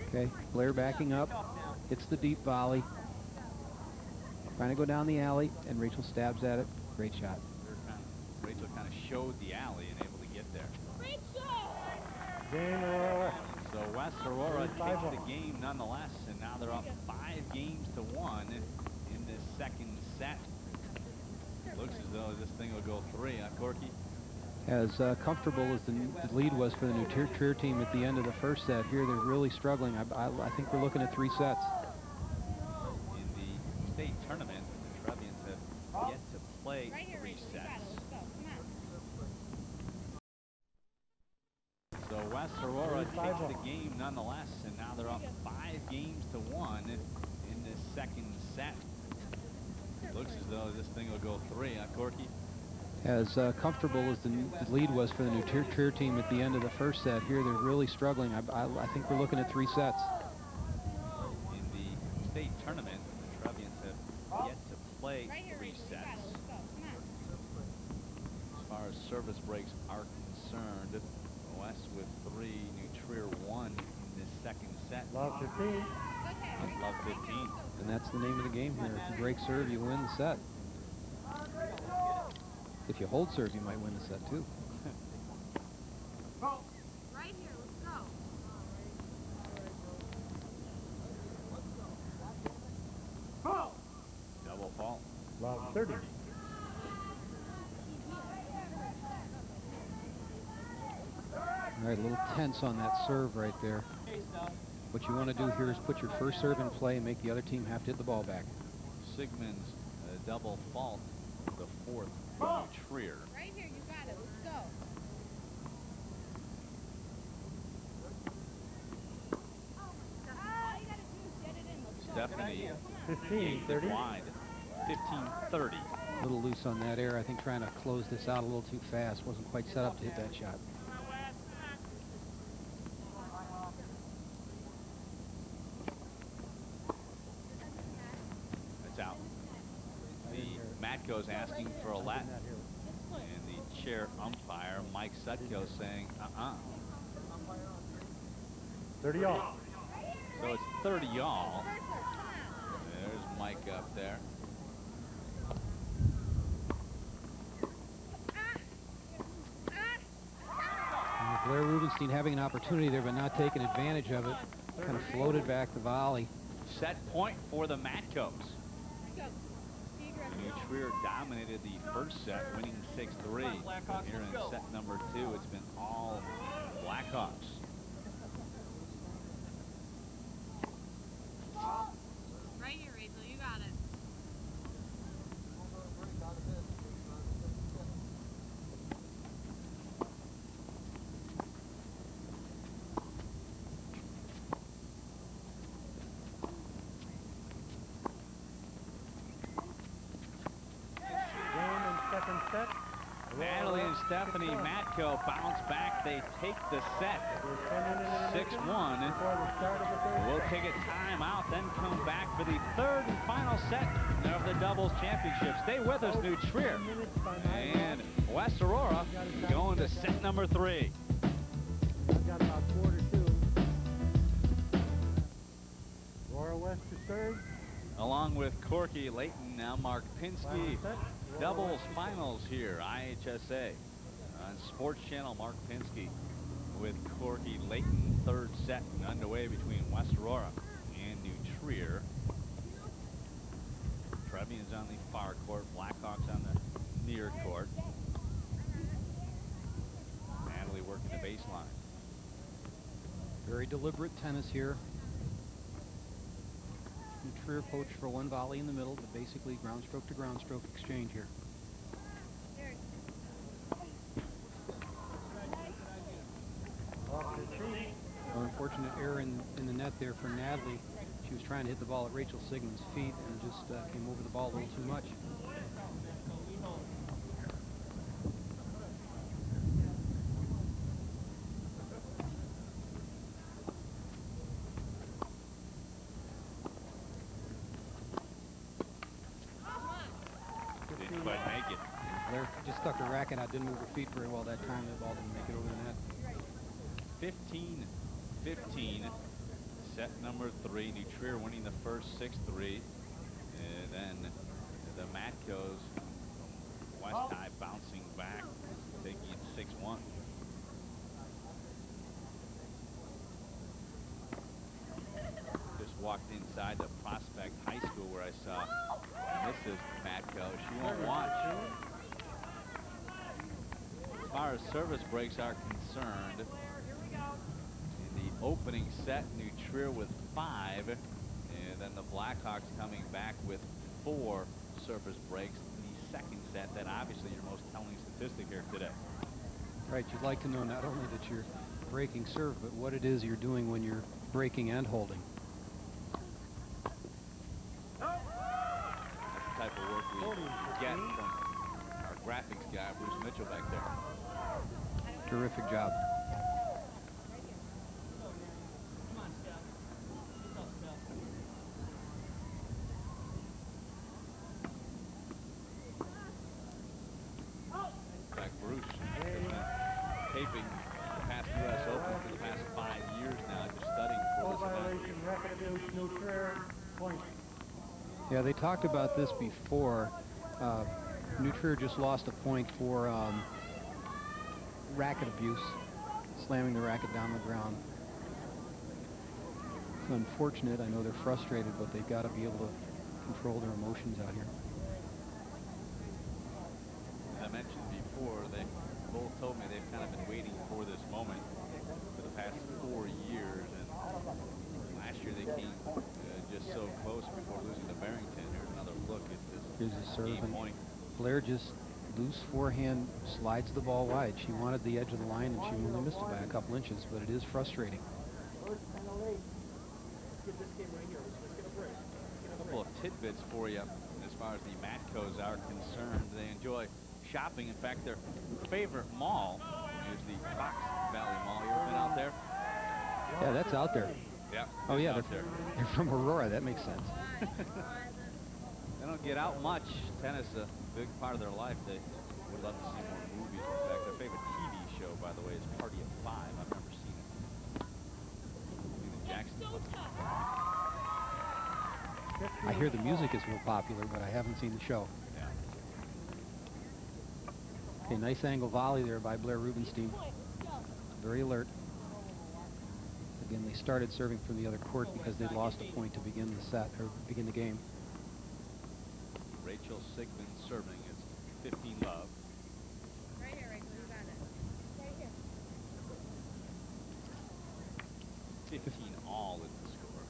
Speaker 2: Okay, Blair backing up. Hits the deep volley. Trying to go down the alley, and Rachel stabs at it. Great shot.
Speaker 4: Rachel kind of showed the alley and able to get there.
Speaker 7: Game Aurora.
Speaker 4: So West Aurora
Speaker 7: 35
Speaker 4: takes
Speaker 7: all.
Speaker 4: the game nonetheless, and now they're up 5 games to 1 in this second set. Looks as though this thing will go 3, huh, Corky?
Speaker 2: As comfortable as the lead was for the New Trier team at the end of the first set, here they're really struggling. I think we're looking at 3 sets.
Speaker 4: In the state tournament, the Trevians have yet to play 3 sets. So West Aurora
Speaker 7: 35
Speaker 4: takes
Speaker 7: all.
Speaker 4: the game nonetheless, and now they're up 5 games to 1 in this second set. Looks as though this thing will go 3, huh, Corky?
Speaker 2: As comfortable as the lead was for the New Trier team at the end of the first set, here they're really struggling. I think we're looking at 3 sets.
Speaker 4: In the state tournament, the Trevians have yet to play 3 sets. As far as service breaks are concerned, West with 3, New Trier 1 in this second set.
Speaker 7: Love 15.
Speaker 4: Love 15.
Speaker 2: And that's the name of the game here. If you break serve, you win the set. If you hold serve, you might win the set, too.
Speaker 3: Right here, let's go.
Speaker 4: Double fault.
Speaker 7: Love 30.
Speaker 2: All right, a little tense on that serve right there. What you want to do here is put your first serve in play and make the other team have to hit the ball back.
Speaker 4: Sigmund's double fault, the 4th for New Trier.
Speaker 3: Right here, you got it. Let's go. All you gotta do is get it in. Let's go.
Speaker 4: Stephanie
Speaker 7: 15,
Speaker 4: yanked it
Speaker 7: 30.
Speaker 4: wide. 15-30.
Speaker 2: A little loose on that air. I think trying to close this out a little too fast. Wasn't quite set up to hit that shot.
Speaker 4: That's out. The Matko's asking for a let. And the chair umpire, Mike Sutko, saying,
Speaker 7: 30 all.
Speaker 4: So it's 30 all. There's Mike up there.
Speaker 2: And Blair Rubenstein having an opportunity there, but not taking advantage of it. Kind of floated back the volley.
Speaker 4: Set point for the Matkos. New Trier dominated the first set, winning 6-3. Here in set number 2, it's been all Blackhawks.
Speaker 3: Right here, Rachel. You got it.
Speaker 7: Game in second set.
Speaker 4: Natalie and Stephanie Matko bounce back. They take the set. 6-1.
Speaker 7: Before the start of the third.
Speaker 4: We'll take a timeout, then come back for the 3rd and final set of the doubles championship. Stay with us, New Trier. And West Aurora going to set number 3.
Speaker 7: We've got about quarter 2. Aurora West to serve.
Speaker 4: Along with Corky Layton, now Mark Pinsky. Doubles finals here, IHSA. On Sports Channel, Mark Pinsky with Corky Layton. 3rd set underway between West Aurora and New Trier. Trevians on the far court, Blackhawks on the center court. Natalie working the baseline.
Speaker 2: Very deliberate tennis here. Trier poached for one volley in the middle, but basically ground stroke to ground stroke exchange here. Unfortunate error in the net there for Natalie. She was trying to hit the ball at Rachel Sigmund's feet and just came over the ball a little too much.
Speaker 4: Didn't quite make it.
Speaker 2: Blair just stuck her racket out, didn't move her feet very well that time. The ball didn't make it over the net.
Speaker 4: 15-15. Set number 3. New Trier winning the first 6-3. And then the Matcos from West High bouncing back, taking it 6-1. Just walked inside the Prospect High School where I saw Mrs. Matco. She won't watch. As far as service breaks are concerned, in the opening set, New Trier with 5, and then the Blackhawks coming back with 4 service breaks in the second set. That obviously your most telling statistic here today.
Speaker 2: Right, you'd like to know not only that you're breaking serve, but what it is you're doing when you're breaking and holding.
Speaker 4: That's the type of work we get from our graphics guy, Bruce Mitchell, back there.
Speaker 2: Terrific job.
Speaker 4: In fact, Bruce has been taping the past U.S. Open for the past 5 years now, just studying for this event.
Speaker 7: Violation, racket abuse, New Trier, point.
Speaker 2: Yeah, they talked about this before. New Trier just lost a point for racket abuse, slamming the racket down the ground. It's unfortunate. I know they're frustrated, but they've got to be able to control their emotions out here.
Speaker 4: As I mentioned before, they both told me they've kind of been waiting for this moment for the past 4 years, and last year they came just so close before losing to Barrington. Here's another look at this
Speaker 2: Here's the serve,
Speaker 4: game
Speaker 2: and
Speaker 4: point.
Speaker 2: Blair just loose forehand slides the ball wide. She wanted the edge of the line, and she only missed it by a couple inches, but it is frustrating.
Speaker 4: A couple of tidbits for you as far as the Matcos are concerned. They enjoy shopping. In fact, their favorite mall is the Fox Valley Mall. You ever been out there?
Speaker 2: Yeah, that's out there.
Speaker 4: Yeah.
Speaker 2: Oh, yeah,
Speaker 4: out there.
Speaker 2: they're from Aurora. That makes sense.
Speaker 4: They don't get out much. Tennis is a big part of their life. They would love to see more movies. In fact, their favorite TV show, by the way, is Party at 5. I've never seen it. The Jackson.
Speaker 2: I hear the music is real popular, but I haven't seen the show.
Speaker 4: Yeah.
Speaker 2: Okay, nice angle volley there by Blair Rubenstein. Very alert. Again, they started serving from the other court because they lost a point to begin the set, or begin the game.
Speaker 4: Rachel Sigmund serving is 15 love.
Speaker 3: Right here, Rachel, you got it. Right here.
Speaker 4: 15 all is the score.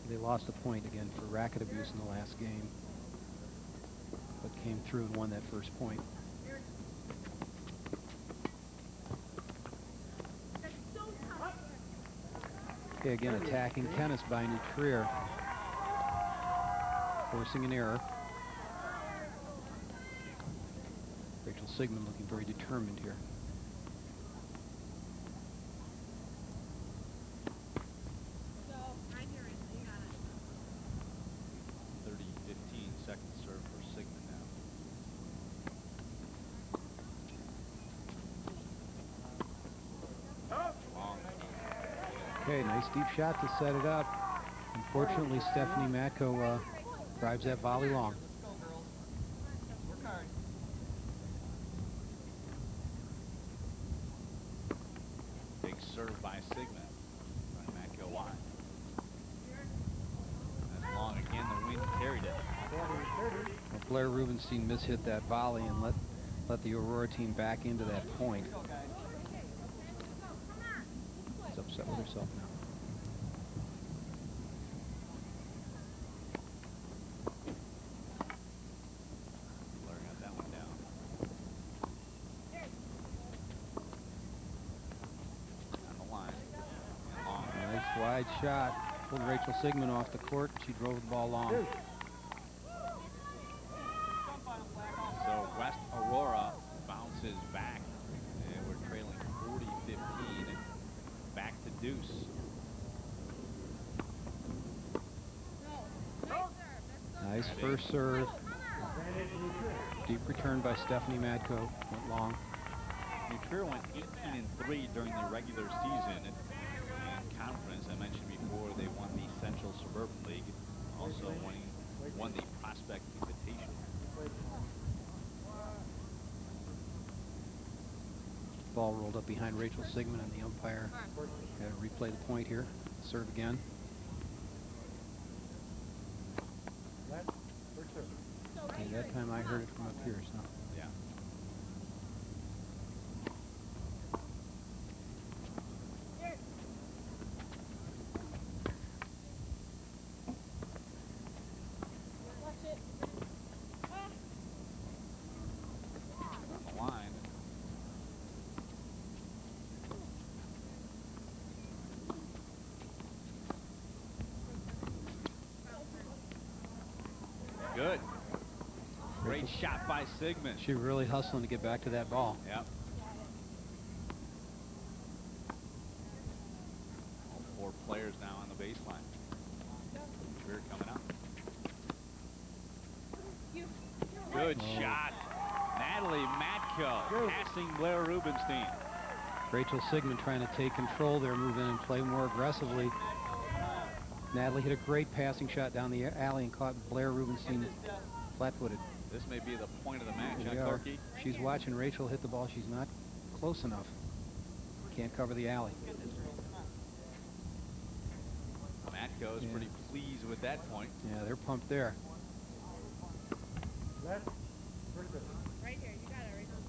Speaker 2: They lost a point again for racket abuse in the last game, but came through and won that first point. Okay, again, attacking tennis by New Trier. Forcing an error. Rachel Sigmund looking very determined here.
Speaker 3: So, right here, Rachel, you got it.
Speaker 4: 30-15, second serve for Sigmund now. Long.
Speaker 2: Okay, nice deep shot to set it up. Unfortunately, Stephanie Matko drives that volley long.
Speaker 4: Big serve by Sigmund. By Matko wide. That's long again. The wind carried it.
Speaker 2: Well, Blair Rubenstein mishit that volley and let the Aurora team back into that point. She's upset with herself now.
Speaker 4: Blair got that one down. On the line. Long.
Speaker 2: Nice wide shot. Pulled Rachel Sigmund off the court. She drove the ball long.
Speaker 4: So West Aurora bounces back. And we're trailing 40-15. Back to deuce.
Speaker 2: Nice first serve. Deep return by Stephanie Madko. Went long.
Speaker 4: New Trier went 18-3 during the regular season in conference. I mentioned before they won the Central Suburban League. Also won the Prospect Invitation.
Speaker 2: Ball rolled up behind Rachel Sigmund, and the umpire had to replay the point here. Serve again. Okay, that time I heard it from up here, so.
Speaker 4: Yeah. On the line. Good. Great shot by Sigmund.
Speaker 2: She really hustling to get back to that ball.
Speaker 4: Yep. All 4 players now on the baseline. Trier coming up. Good shot. Natalie Matko passing Blair Rubenstein.
Speaker 2: Rachel Sigmund trying to take control there, move in and play more aggressively. Natalie hit a great passing shot down the alley and caught Blair Rubenstein flat-footed.
Speaker 4: This may be the point of the match,
Speaker 2: Here we
Speaker 4: huh,
Speaker 2: are.
Speaker 4: Corky?
Speaker 2: She's watching Rachel hit the ball. She's not close enough. Can't cover the alley.
Speaker 4: Matko is pretty pleased with that point.
Speaker 2: Yeah, they're pumped there.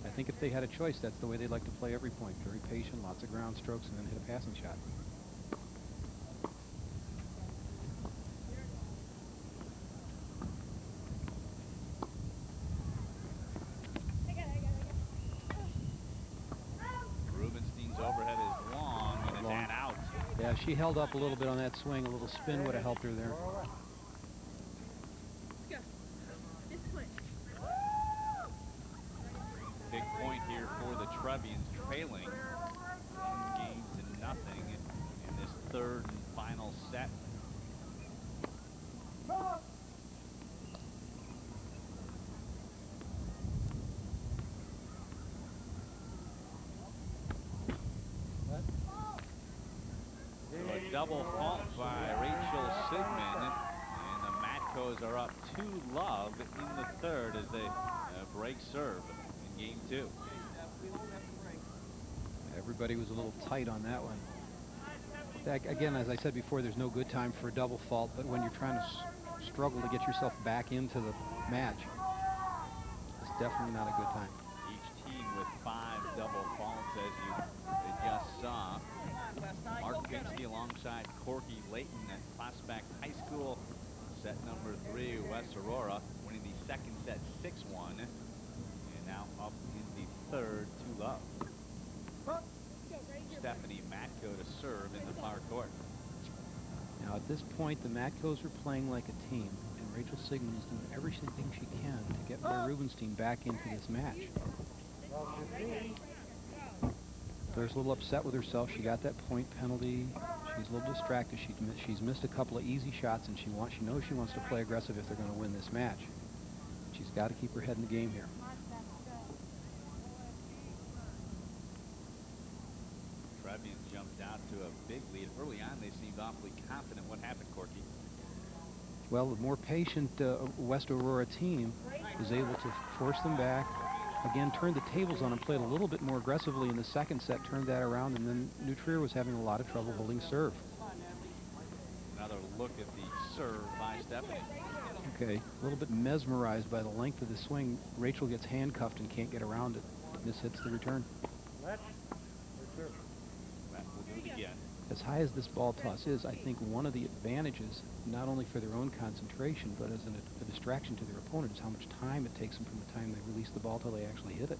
Speaker 2: I think if they had a choice, that's the way they'd like to play every point. Very patient, lots of ground strokes, and then hit a passing shot.
Speaker 4: Rubenstein's overhead is long, and it's
Speaker 2: Long.
Speaker 4: out.
Speaker 2: Yeah, she held up a little bit on that swing. A little spin would have helped her there.
Speaker 4: Big point here for the Trevians, trailing 1-0 in this third and final set. So a double fault by Rachel Sigmund, and the Matkos are up 2-love in the third as they break serve in game 2.
Speaker 2: Everybody was a little tight on that one. Again, as I said before, there's no good time for a double fault, but when you're trying to struggle to get yourself back into the match, it's definitely not a good time.
Speaker 4: Each team with 5 double faults, as you just saw. Mark Pinsky alongside Corky Layton at Prospect High School. Set number 3, West Aurora winning the second set 6-1. And now up in the third, 2-love. Stephanie Matko to serve in the far court.
Speaker 2: Now at this point, the Matkos are playing like a team, and Rachel Sigmund is doing everything she can to get Blair Rubenstein back into this match. Blair's a little upset with herself. She got that point penalty. She's a little distracted. She's missed a couple of easy shots, and she knows she wants to play aggressive if they're going to win this match. She's got to keep her head in the game here.
Speaker 4: Trevians jumped out to a big lead. Early on, they seemed awfully confident. What happened, Corky?
Speaker 2: Well, the more patient West Aurora team was able to force them back. Again, turned the tables on and played a little bit more aggressively in the second set, turned that around, and then New Trier was having a lot of trouble holding serve.
Speaker 4: Another look at the serve by Stephanie.
Speaker 2: Okay, a little bit mesmerized by the length of the swing. Rachel gets handcuffed and can't get around it. This hits the return.
Speaker 4: That will do it again.
Speaker 2: As high as this ball toss is, I think one of the advantages, not only for their own concentration, but as a distraction to their opponent, is how much time it takes them from the time they release the ball till they actually hit it.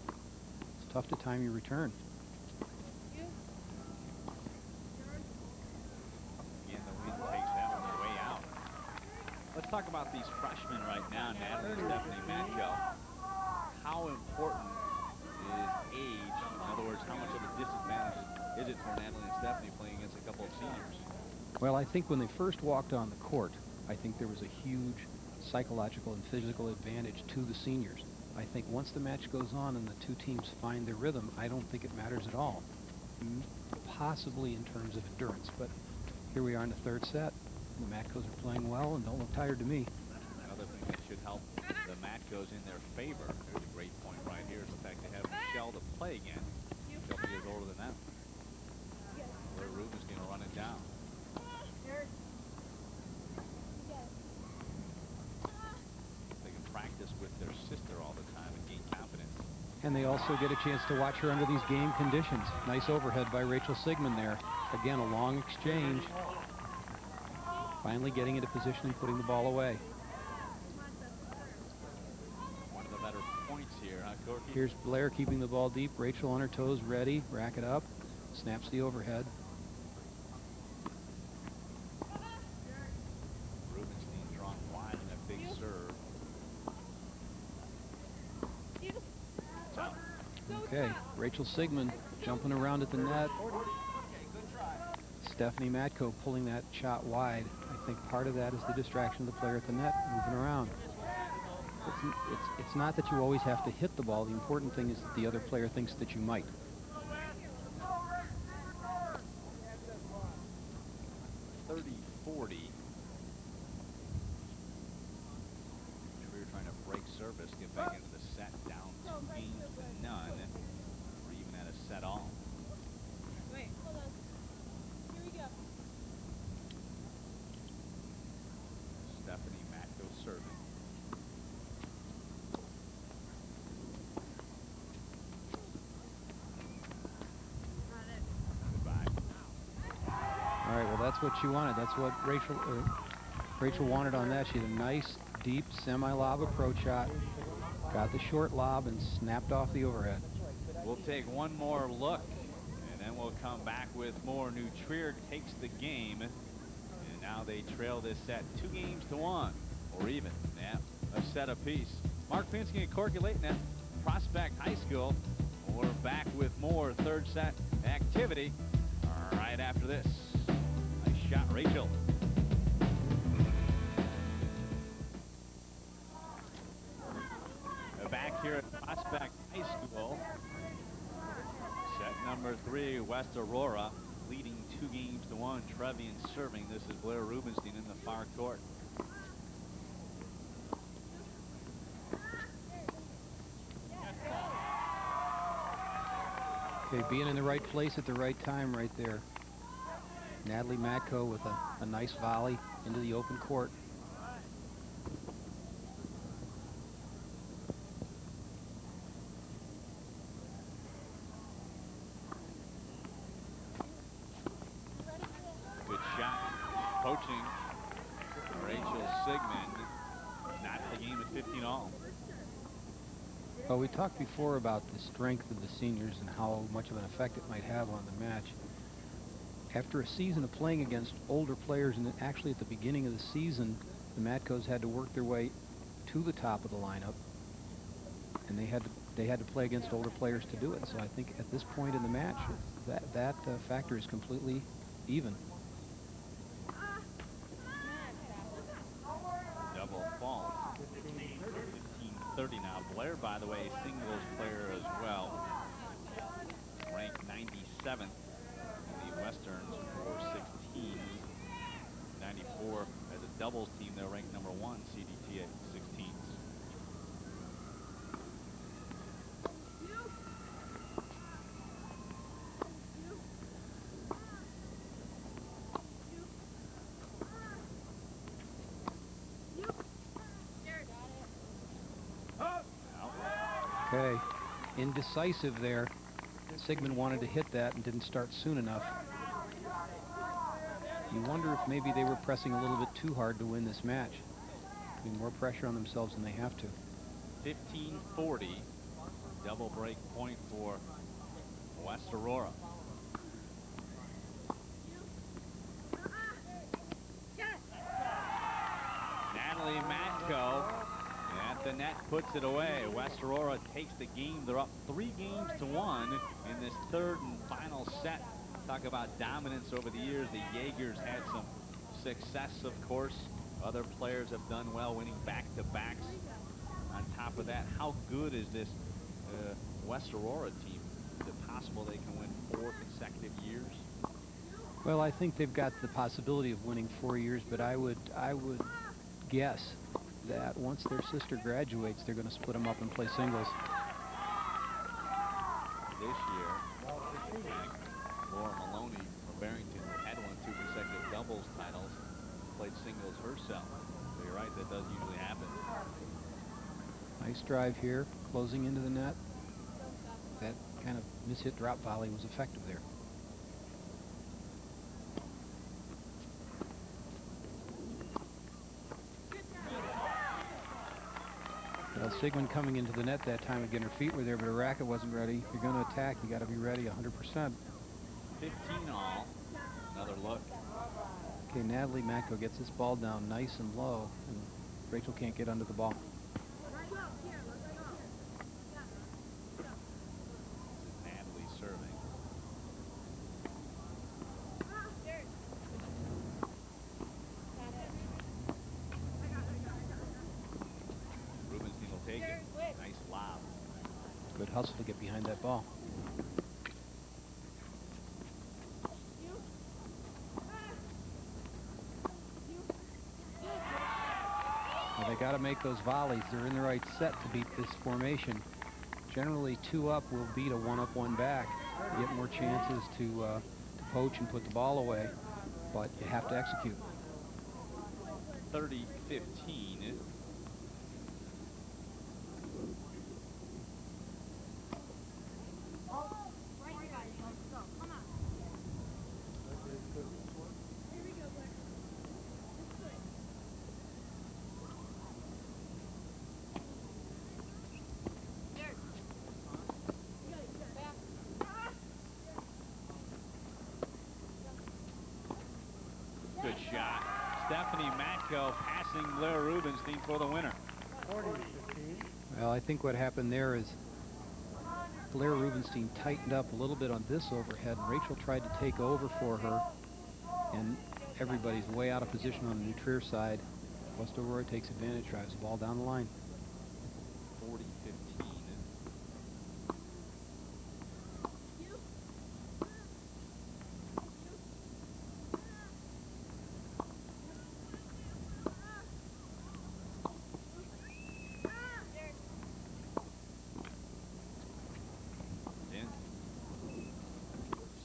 Speaker 2: It's tough to time your return.
Speaker 4: Again, the wind takes that on their way out. Let's talk about these freshmen right now, Natalie and Stephanie Matko. How important is age? In other words, how much of a disadvantage is it for Natalie and Stephanie playing against a couple of seniors?
Speaker 2: Well, I think when they first walked on the court, I think there was a huge psychological and physical advantage to the seniors. I think once the match goes on and the two teams find their rhythm, I don't think it matters at all. Possibly in terms of endurance, but here we are in the third set. The Matkos are playing well and don't look tired to me.
Speaker 4: Another thing that should help the Matkos in their favor, there's a great point right here, is the fact they have Michelle to play again. She'll be years older than them. Blair Rubin's going to run it down. They can practice with their sister all the time and gain confidence.
Speaker 2: And they also get a chance to watch her under these game conditions. Nice overhead by Rachel Sigmund there. Again, a long exchange. Finally getting into position and putting the ball away.
Speaker 4: One of the better points here, huh, Corky?
Speaker 2: Here's Blair keeping the ball deep. Rachel on her toes, ready. Rack it up. Snaps the overhead.
Speaker 4: Rubenstein drawn wide in a big serve. It's out.
Speaker 2: Okay, Rachel Sigmund jumping around at the net. Stephanie Matko pulling that shot wide. I think part of that is the distraction of the player at the net moving around. It's not that you always have to hit the ball. The important thing is that the other player thinks that you might.
Speaker 4: 30-40. We're trying to break service, get back into the set, down 2 games to none. We're even at a set all.
Speaker 3: Wait, hold on. Here we go.
Speaker 4: Stephanie Matko serving. Goodbye.
Speaker 2: All right, well, that's what she wanted. That's what Rachel wanted on that. She had a nice, deep, semi-lob approach shot. Got the short lob and snapped off the overhead.
Speaker 4: We'll take one more look, and then we'll come back with more. New Trier takes the game, and now they trail this set 2-1, or even, yeah, a set apiece. Mark Pinsky and Corky Layton at Prospect High School. We're back with more third set activity right after this. Nice shot, Rachel. Back here at Prospect High School. Set number 3, West Aurora leading 2-1. Trevian serving. This is Blair Rubenstein in the far court.
Speaker 2: Okay, being in the right place at the right time right there. Natalie Matko with a nice volley into the open court.
Speaker 4: Good shot. Poaching. Rachel Sigmund. Not the game at 15 all.
Speaker 2: Well, we talked before about the strength of the seniors and how much of an effect it might have on the match. After a season of playing against older players, and actually at the beginning of the season, the Matkos had to work their way to the top of the lineup, and they had to play against older players to do it. So I think at this point in the match, that factor is completely even.
Speaker 4: Double fault. 15-30 now. Blair, by the way, singles player as well. Ranked 97th in the Westerns for 16s. 94 as a doubles team. They're ranked number 1 CDT at 16s.
Speaker 2: Okay, indecisive there. Sigmund wanted to hit that and didn't start soon enough. You wonder if maybe they were pressing a little bit too hard to win this match. Putting more pressure on themselves than they have to.
Speaker 4: 15-40, double break point for West Aurora. Natalie Matko at the net puts it away. West Aurora takes the game. They're up 3-1 in this third and final set. Talk about dominance over the years. The Jaegers had some success, of course. Other players have done well, winning back-to-backs. On top of that, how good is this West Aurora team? Is it possible they can win 4 consecutive years?
Speaker 2: Well, I think they've got the possibility of winning 4 years, but I would guess that once their sister graduates, they're going to split them up and play singles.
Speaker 4: This year, Laura Maloney from Barrington, who had won 2 consecutive doubles titles, played singles herself. So you're right, that does usually happen.
Speaker 2: Nice drive here, closing into the net. That kind of mishit drop volley was effective there. Well, Sigmund coming into the net that time again, her feet were there, but her racket wasn't ready. If you're going to attack, you got to be ready 100%.
Speaker 4: 15 all. Another look.
Speaker 2: Okay, Natalie Matko gets this ball down nice and low, and Rachel can't get under the ball.
Speaker 4: Natalie serving. Rubenstein will take it. Nice lob.
Speaker 2: Good hustle to get behind that ball. Well, they got to make those volleys. They're in the right set to beat this formation. Generally, 2 up will beat a 1 up, 1 back. You get more chances to poach and put the ball away, but you have to execute.
Speaker 4: 30-15. Good shot. Stephanie Matko passing Blair Rubenstein for the winner.
Speaker 7: 40-15.
Speaker 2: Well, I think what happened there is Blair Rubenstein tightened up a little bit on this overhead. Rachel tried to take over for her, and everybody's way out of position on the New Trier side. West Aurora takes advantage, drives the ball down the line.
Speaker 4: 40-15.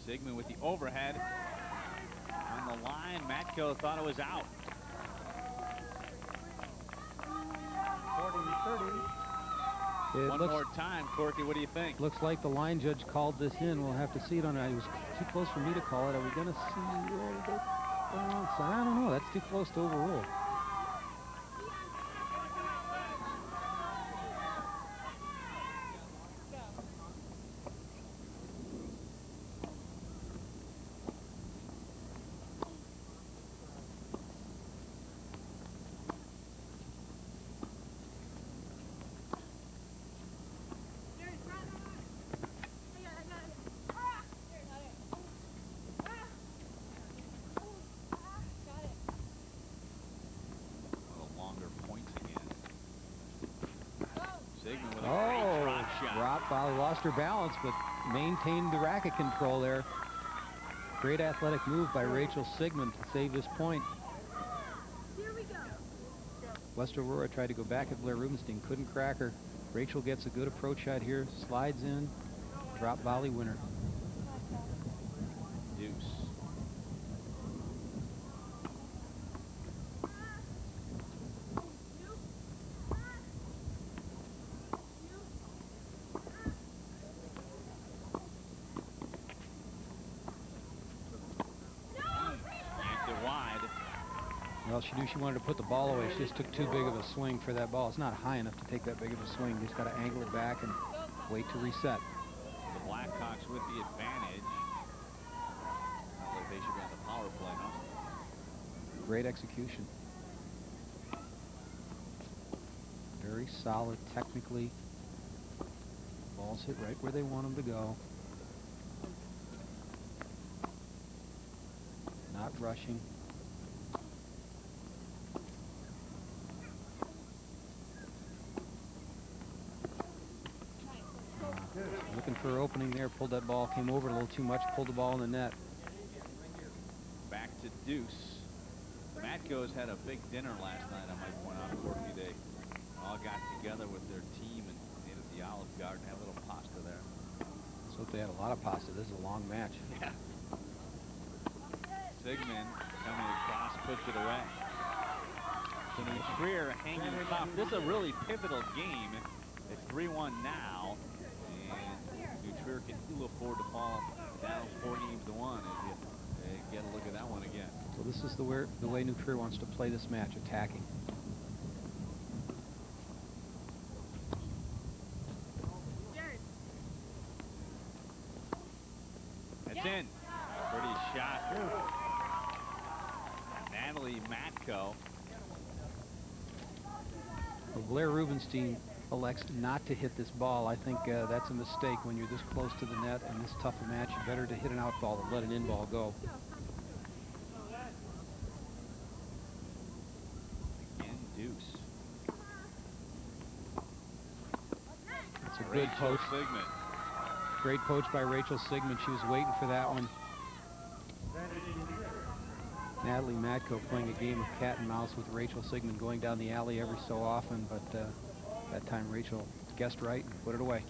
Speaker 4: Sigmund with the overhead on the line. Matko thought it was out.
Speaker 7: 40-30.
Speaker 4: One more time, Corky, what do you think?
Speaker 2: Looks like the line judge called this in. We'll have to see it on it. It was too close for me to call it. Are we going to see it? I don't know. That's too close to overrule.
Speaker 4: Sigmund with a great drop shot.
Speaker 2: Drop volley, lost her balance, but maintained the racket control there. Great athletic move by Rachel Sigmund to save this point.
Speaker 3: Here we go.
Speaker 2: West Aurora tried to go back at Blair Rubenstein, couldn't crack her. Rachel gets a good approach shot here, slides in, drop volley winner.
Speaker 4: Deuce.
Speaker 2: Well, she knew she wanted to put the ball away. She just took too big of a swing for that ball. It's not high enough to take that big of a swing. You just got to angle it back and wait to reset.
Speaker 4: The Blackhawks with the advantage. Sounds like they should be on the power play, huh?
Speaker 2: Great execution. Very solid technically. Balls hit right where they want them to go. Not rushing. Looking for an opening there, pulled that ball, came over a little too much, pulled the ball in the net.
Speaker 4: Back to Deuce. The Matcos had a big dinner last night, I might point out, Corky. They all got together with their team and ate at the Olive Garden, had a little pasta there.
Speaker 2: So they had a lot of pasta. This is a long match.
Speaker 4: Yeah. Sigmund coming across, push it away. So New Trier hanging tough. This is a really pivotal game. It's 3-1 now, and New Trier can ill afford to fall down 4 games to 1 if you get a look at that one again.
Speaker 2: So this is the way New Trier wants to play this match, attacking.
Speaker 4: It's in. Pretty shot. Natalie Matko.
Speaker 2: Well, Blair Rubenstein elects not to hit this ball. I think that's a mistake when you're this close to the net and this tough a match. Better to hit an out ball than let an in ball go.
Speaker 4: Again, Deuce.
Speaker 2: It's a good poach.
Speaker 4: Sigmund.
Speaker 2: Great poach by Rachel Sigmund. She was waiting for that one. Natalie Matko playing a game of cat and mouse with Rachel Sigmund, going down the alley every so often, but that time Rachel guessed right and put it away.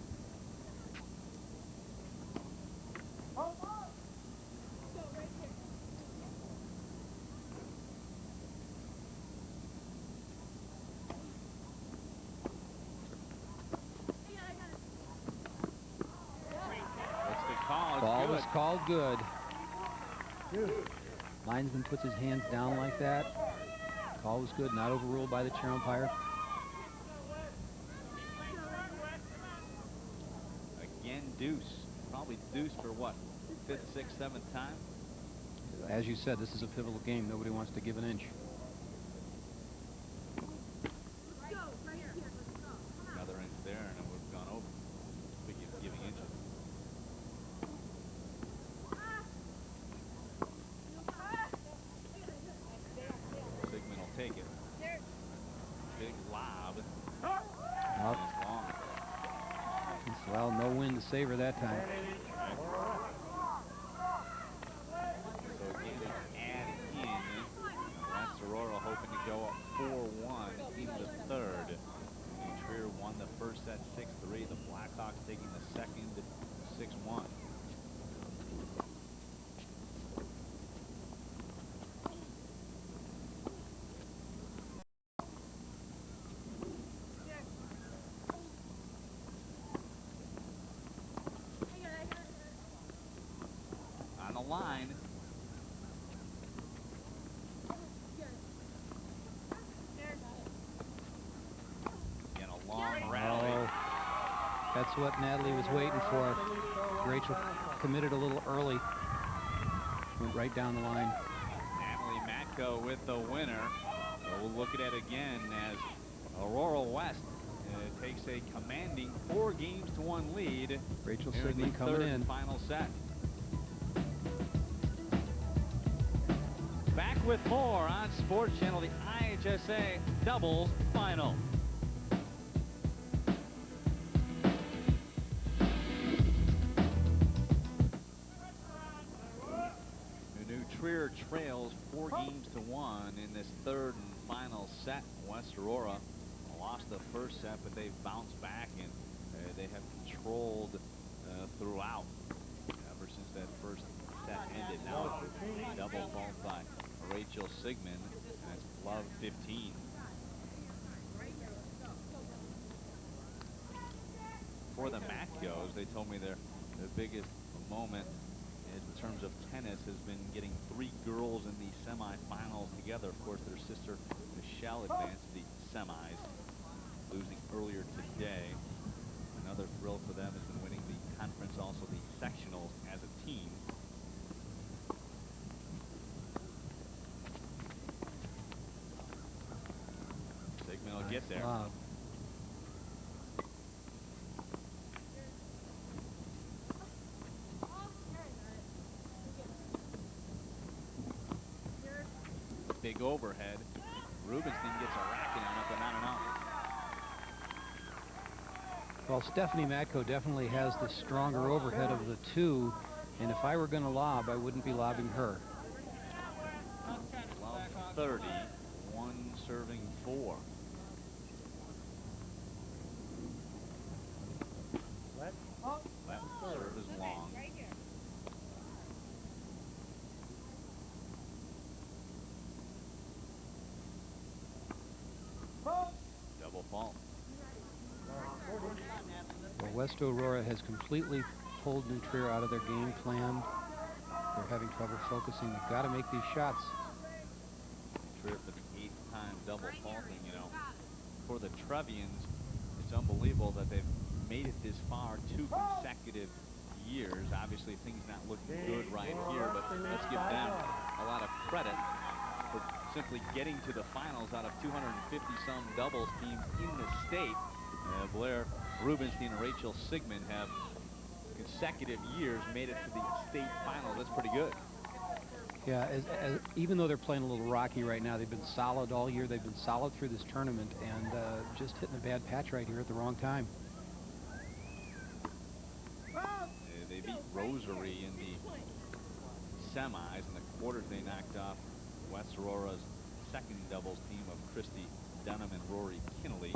Speaker 2: Ball was called good. Linesman puts his hands down like that. Call was good, not overruled by the chair umpire.
Speaker 4: Again, Deuce. Probably Deuce for what? 5th, 6th, 7th time?
Speaker 2: As you said, this is a pivotal game. Nobody wants to give an inch.
Speaker 4: Another inch there, and it would have gone over. Big giving inches. Sigmund will take it. Big lob. And it's long.
Speaker 2: Well, no wind to save her that time.
Speaker 4: So again, it's add in. West Aurora hoping to go up 4-1 in the third. New Trier won the first set 6-3. The Blackhawks taking the second 6-1. On the line. Again, a long rally.
Speaker 2: Oh, that's what Natalie was waiting for. Rachel committed a little early. Went right down the line.
Speaker 4: Natalie Matko with the winner. So we'll look at it again as Aurora West takes a commanding 4-1 lead.
Speaker 2: Rachel
Speaker 4: here
Speaker 2: Sigmund
Speaker 4: the
Speaker 2: coming
Speaker 4: third
Speaker 2: in.
Speaker 4: and final set. Back with more on Sports Channel, the IHSA doubles final. New Trier trails 4-1 in this third and final set. West Aurora lost the first set, but they've bounced back and they have controlled throughout ever since that first set ended. Now it's a double fault by Rachel Sigmund, and that's Love 15. For the Matcos, they told me their biggest moment is terms of tennis has been getting 3 girls in the semifinals together. Of course, their sister Michelle advanced to the semis, losing earlier today. Another thrill for them has been winning the conference, also the sectionals as a team. Sigmund will get there.
Speaker 2: Lob.
Speaker 4: Big overhead. Rubenstein gets a racket on it, but not enough.
Speaker 2: Well, Stephanie Matko definitely has the stronger overhead of the two, and if I were going to lob, I wouldn't be lobbing her.
Speaker 4: Love 30, 1 serving 4. That serve is long. Double fault.
Speaker 2: Well, West Aurora has completely pulled New Trier out of their game plan. They're having trouble focusing. They've got to make these shots.
Speaker 4: Trier for the 8th time double faulting, you know. For the Trevians, it's unbelievable that they've made it this far 2 consecutive years. Obviously, things not looking good right here, but let's give them a lot of credit for simply getting to the finals out of 250-some doubles teams in the state. Blair Rubenstein and Rachel Sigmund have consecutive years made it to the state finals. That's pretty good.
Speaker 2: Yeah, even though they're playing a little rocky right now, they've been solid all year. They've been solid through this tournament, and just hitting a bad patch right here at the wrong time.
Speaker 4: They beat Rosary in the semis. In the quarters, they knocked off West Aurora's second doubles team of Christy Dunham and Rory Kinnelly.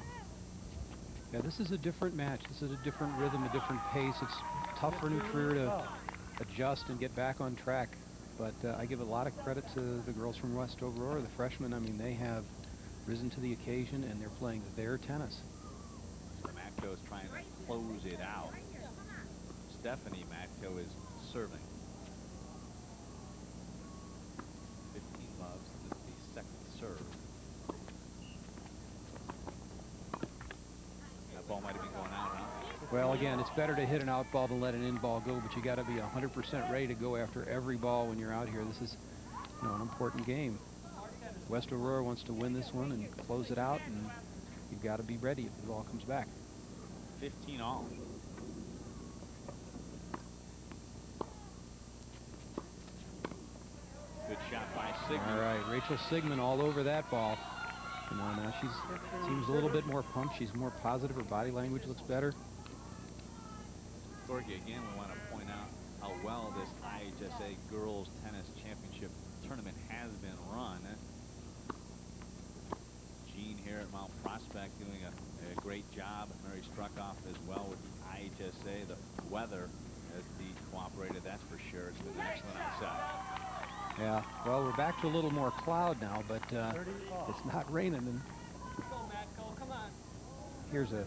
Speaker 2: Yeah, this is a different match. This is a different rhythm, a different pace. It's tough for New Trier to adjust and get back on track. But I give a lot of credit to the girls from West Aurora, the freshmen. I mean, they have risen to the occasion, and they're playing their tennis.
Speaker 4: Matko is trying to close it out. Stephanie Matko is serving. 15 loves. This is the second serve. That ball might have been going out, huh?
Speaker 2: Well, again, it's better to hit an out ball than let an in ball go, but you got to be 100% ready to go after every ball when you're out here. This is, you know, an important game. West Aurora wants to win this one and close it out, and you've got to be ready if the ball comes back.
Speaker 4: 15 all. Good shot by Sigmund.
Speaker 2: All right, Rachel Sigmund all over that ball. You know, now she seems a little bit more pumped. She's more positive. Her body language looks better.
Speaker 4: Corky, again, we want to point out how well this IHSA Girls Tennis Championship tournament has been run. Jean here at Mount Prospect doing a great job. Mary Struckoff as well with the IHSA. The weather has cooperated, that's for sure. It's been excellent outside.
Speaker 2: Yeah, well, we're back to a little more cloud now, but it's not raining. And here's a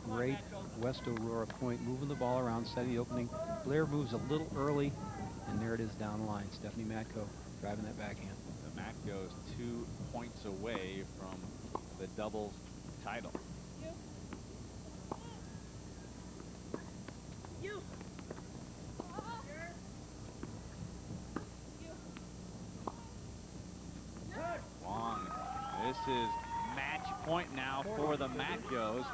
Speaker 2: great West Aurora point, moving the ball around, setting the opening. Blair moves a little early, and there it is down the line. Stephanie Matko driving that backhand.
Speaker 4: The Matko is 2 points away from the doubles title. Long. This is match point now for the Matkos.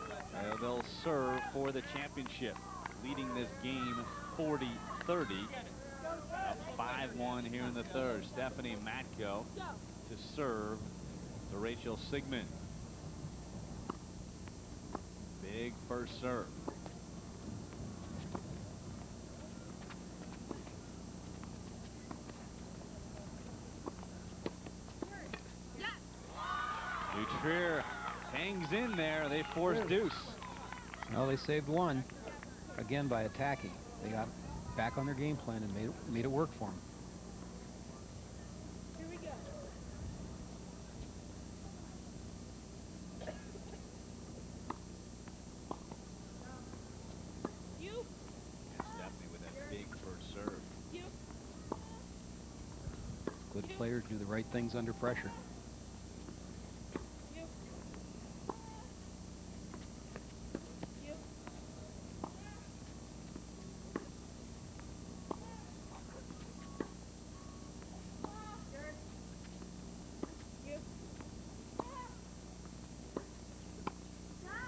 Speaker 4: They'll serve for the championship, leading this game 40-30. Up 5-1 here in the third. Stephanie Matko to serve to Rachel Sigmund. Big first serve. New Trier hangs in there. They force deuce.
Speaker 2: Well, they saved one, again, by attacking. They got back on their game plan and made it work for them.
Speaker 3: Here we go.
Speaker 4: Stephanie with that big first serve.
Speaker 2: good players do the right things under pressure.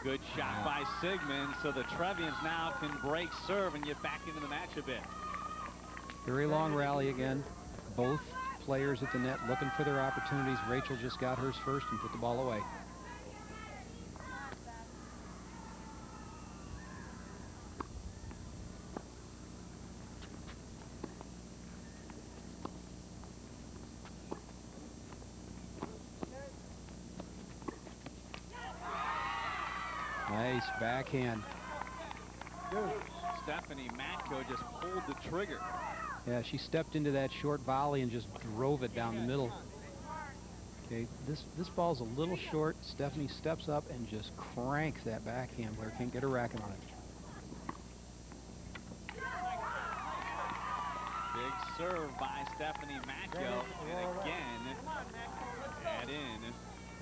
Speaker 4: Good shot by Sigmund, so the Trevians now can break serve and get back into the match a bit.
Speaker 2: Very long rally again. Both players at the net looking for their opportunities. Rachel just got hers first and put the ball away. Nice backhand.
Speaker 4: Stephanie Matko just pulled the trigger.
Speaker 2: Yeah, she stepped into that short volley and just drove it down the middle. Okay, this ball's a little short. Stephanie steps up and just cranks that backhand. Blair can't get her racket on it.
Speaker 4: Big serve by Stephanie Matko. And again, add in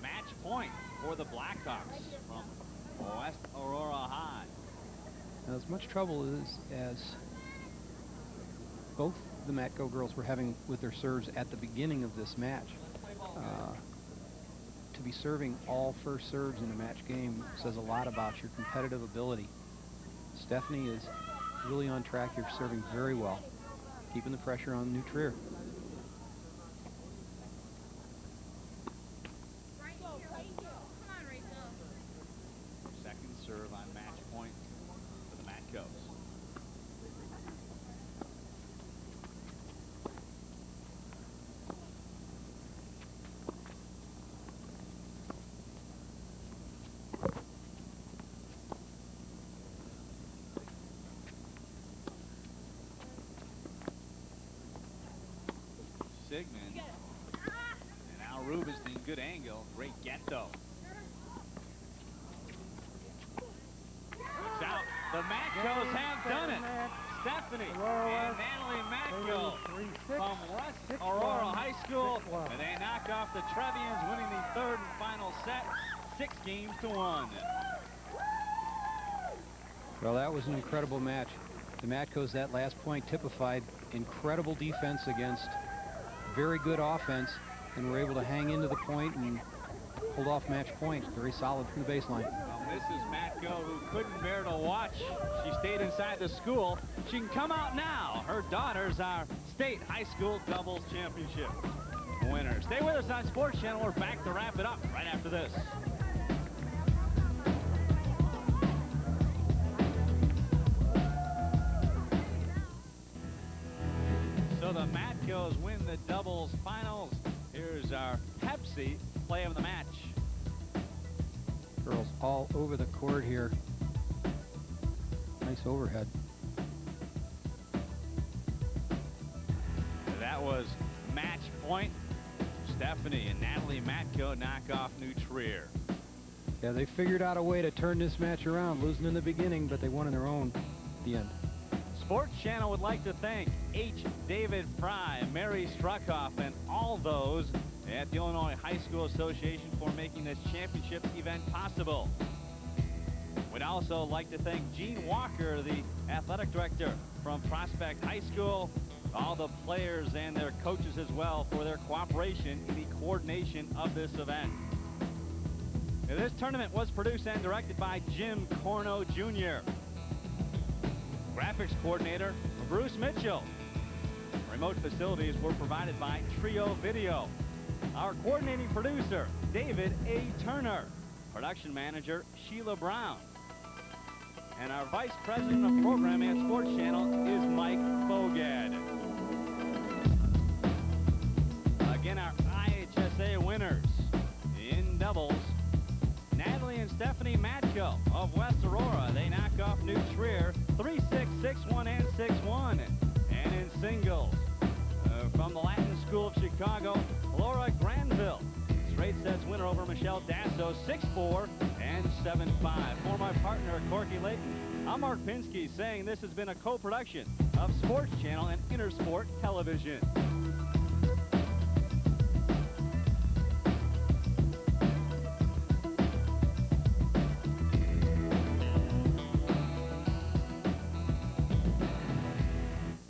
Speaker 4: match point for the Blackhawks from West Aurora High.
Speaker 2: Now, as much trouble as both the Matko girls were having with their serves at the beginning of this match, to be serving all first serves in a match game says a lot about your competitive ability. Stephanie is really on track here, serving very well, keeping the pressure on New Trier.
Speaker 4: Second serve on match point for the Matkos. Sigmund. And now Rubens in good angle. Great get though. Looks out. The Matkos have done it. Stephanie and Natalie Matko from West Aurora High School. And they knock off the Trevians, winning the third and final set, 6-1.
Speaker 2: Well, that was an incredible match. The Matkos, that last point typified incredible defense against very good offense, and were able to hang into the point and hold off match point. Very solid from the baseline.
Speaker 4: Well, Mrs. Matko, who couldn't bear to watch, she stayed inside the school. She can come out now. Her daughters are state high school doubles championship winners. Stay with us on Sports Channel. We're back to wrap it up right after this. So the Matkos win the doubles finals. Here's our Pepsi play of the match.
Speaker 2: Girls all over the court here. Nice overhead.
Speaker 4: That was match point. Stephanie and Natalie Matko knock off New Trier.
Speaker 2: Yeah, they figured out a way to turn this match around, losing in the beginning, but they won on their own at the end.
Speaker 4: Sports Channel would like to thank H. David Fry, Mary Struckhoff, and all those at the Illinois High School Association for making this championship event possible. We'd also like to thank Gene Walker, the athletic director from Prospect High School, all the players and their coaches as well for their cooperation in the coordination of this event. Now, this tournament was produced and directed by Jim Corno Jr. Graphics coordinator, Bruce Mitchell. Remote facilities were provided by Trio Video. Our coordinating producer, David A. Turner. Production manager, Sheila Brown. And our vice president of programming at Sports Channel is Mike Bogad. Again, our IHSA winners in doubles. Natalie and Stephanie Matko of West Aurora. They knock off New Trier 3-6, 6-1, and 6-1. And in singles, from the Latin School of Chicago, Laura Granville. Straight sets winner over Michelle Dasso, 6-4 and 7-5. For my partner, Corky Layton, I'm Mark Pinsky saying this has been a co-production of Sports Channel and Intersport Television.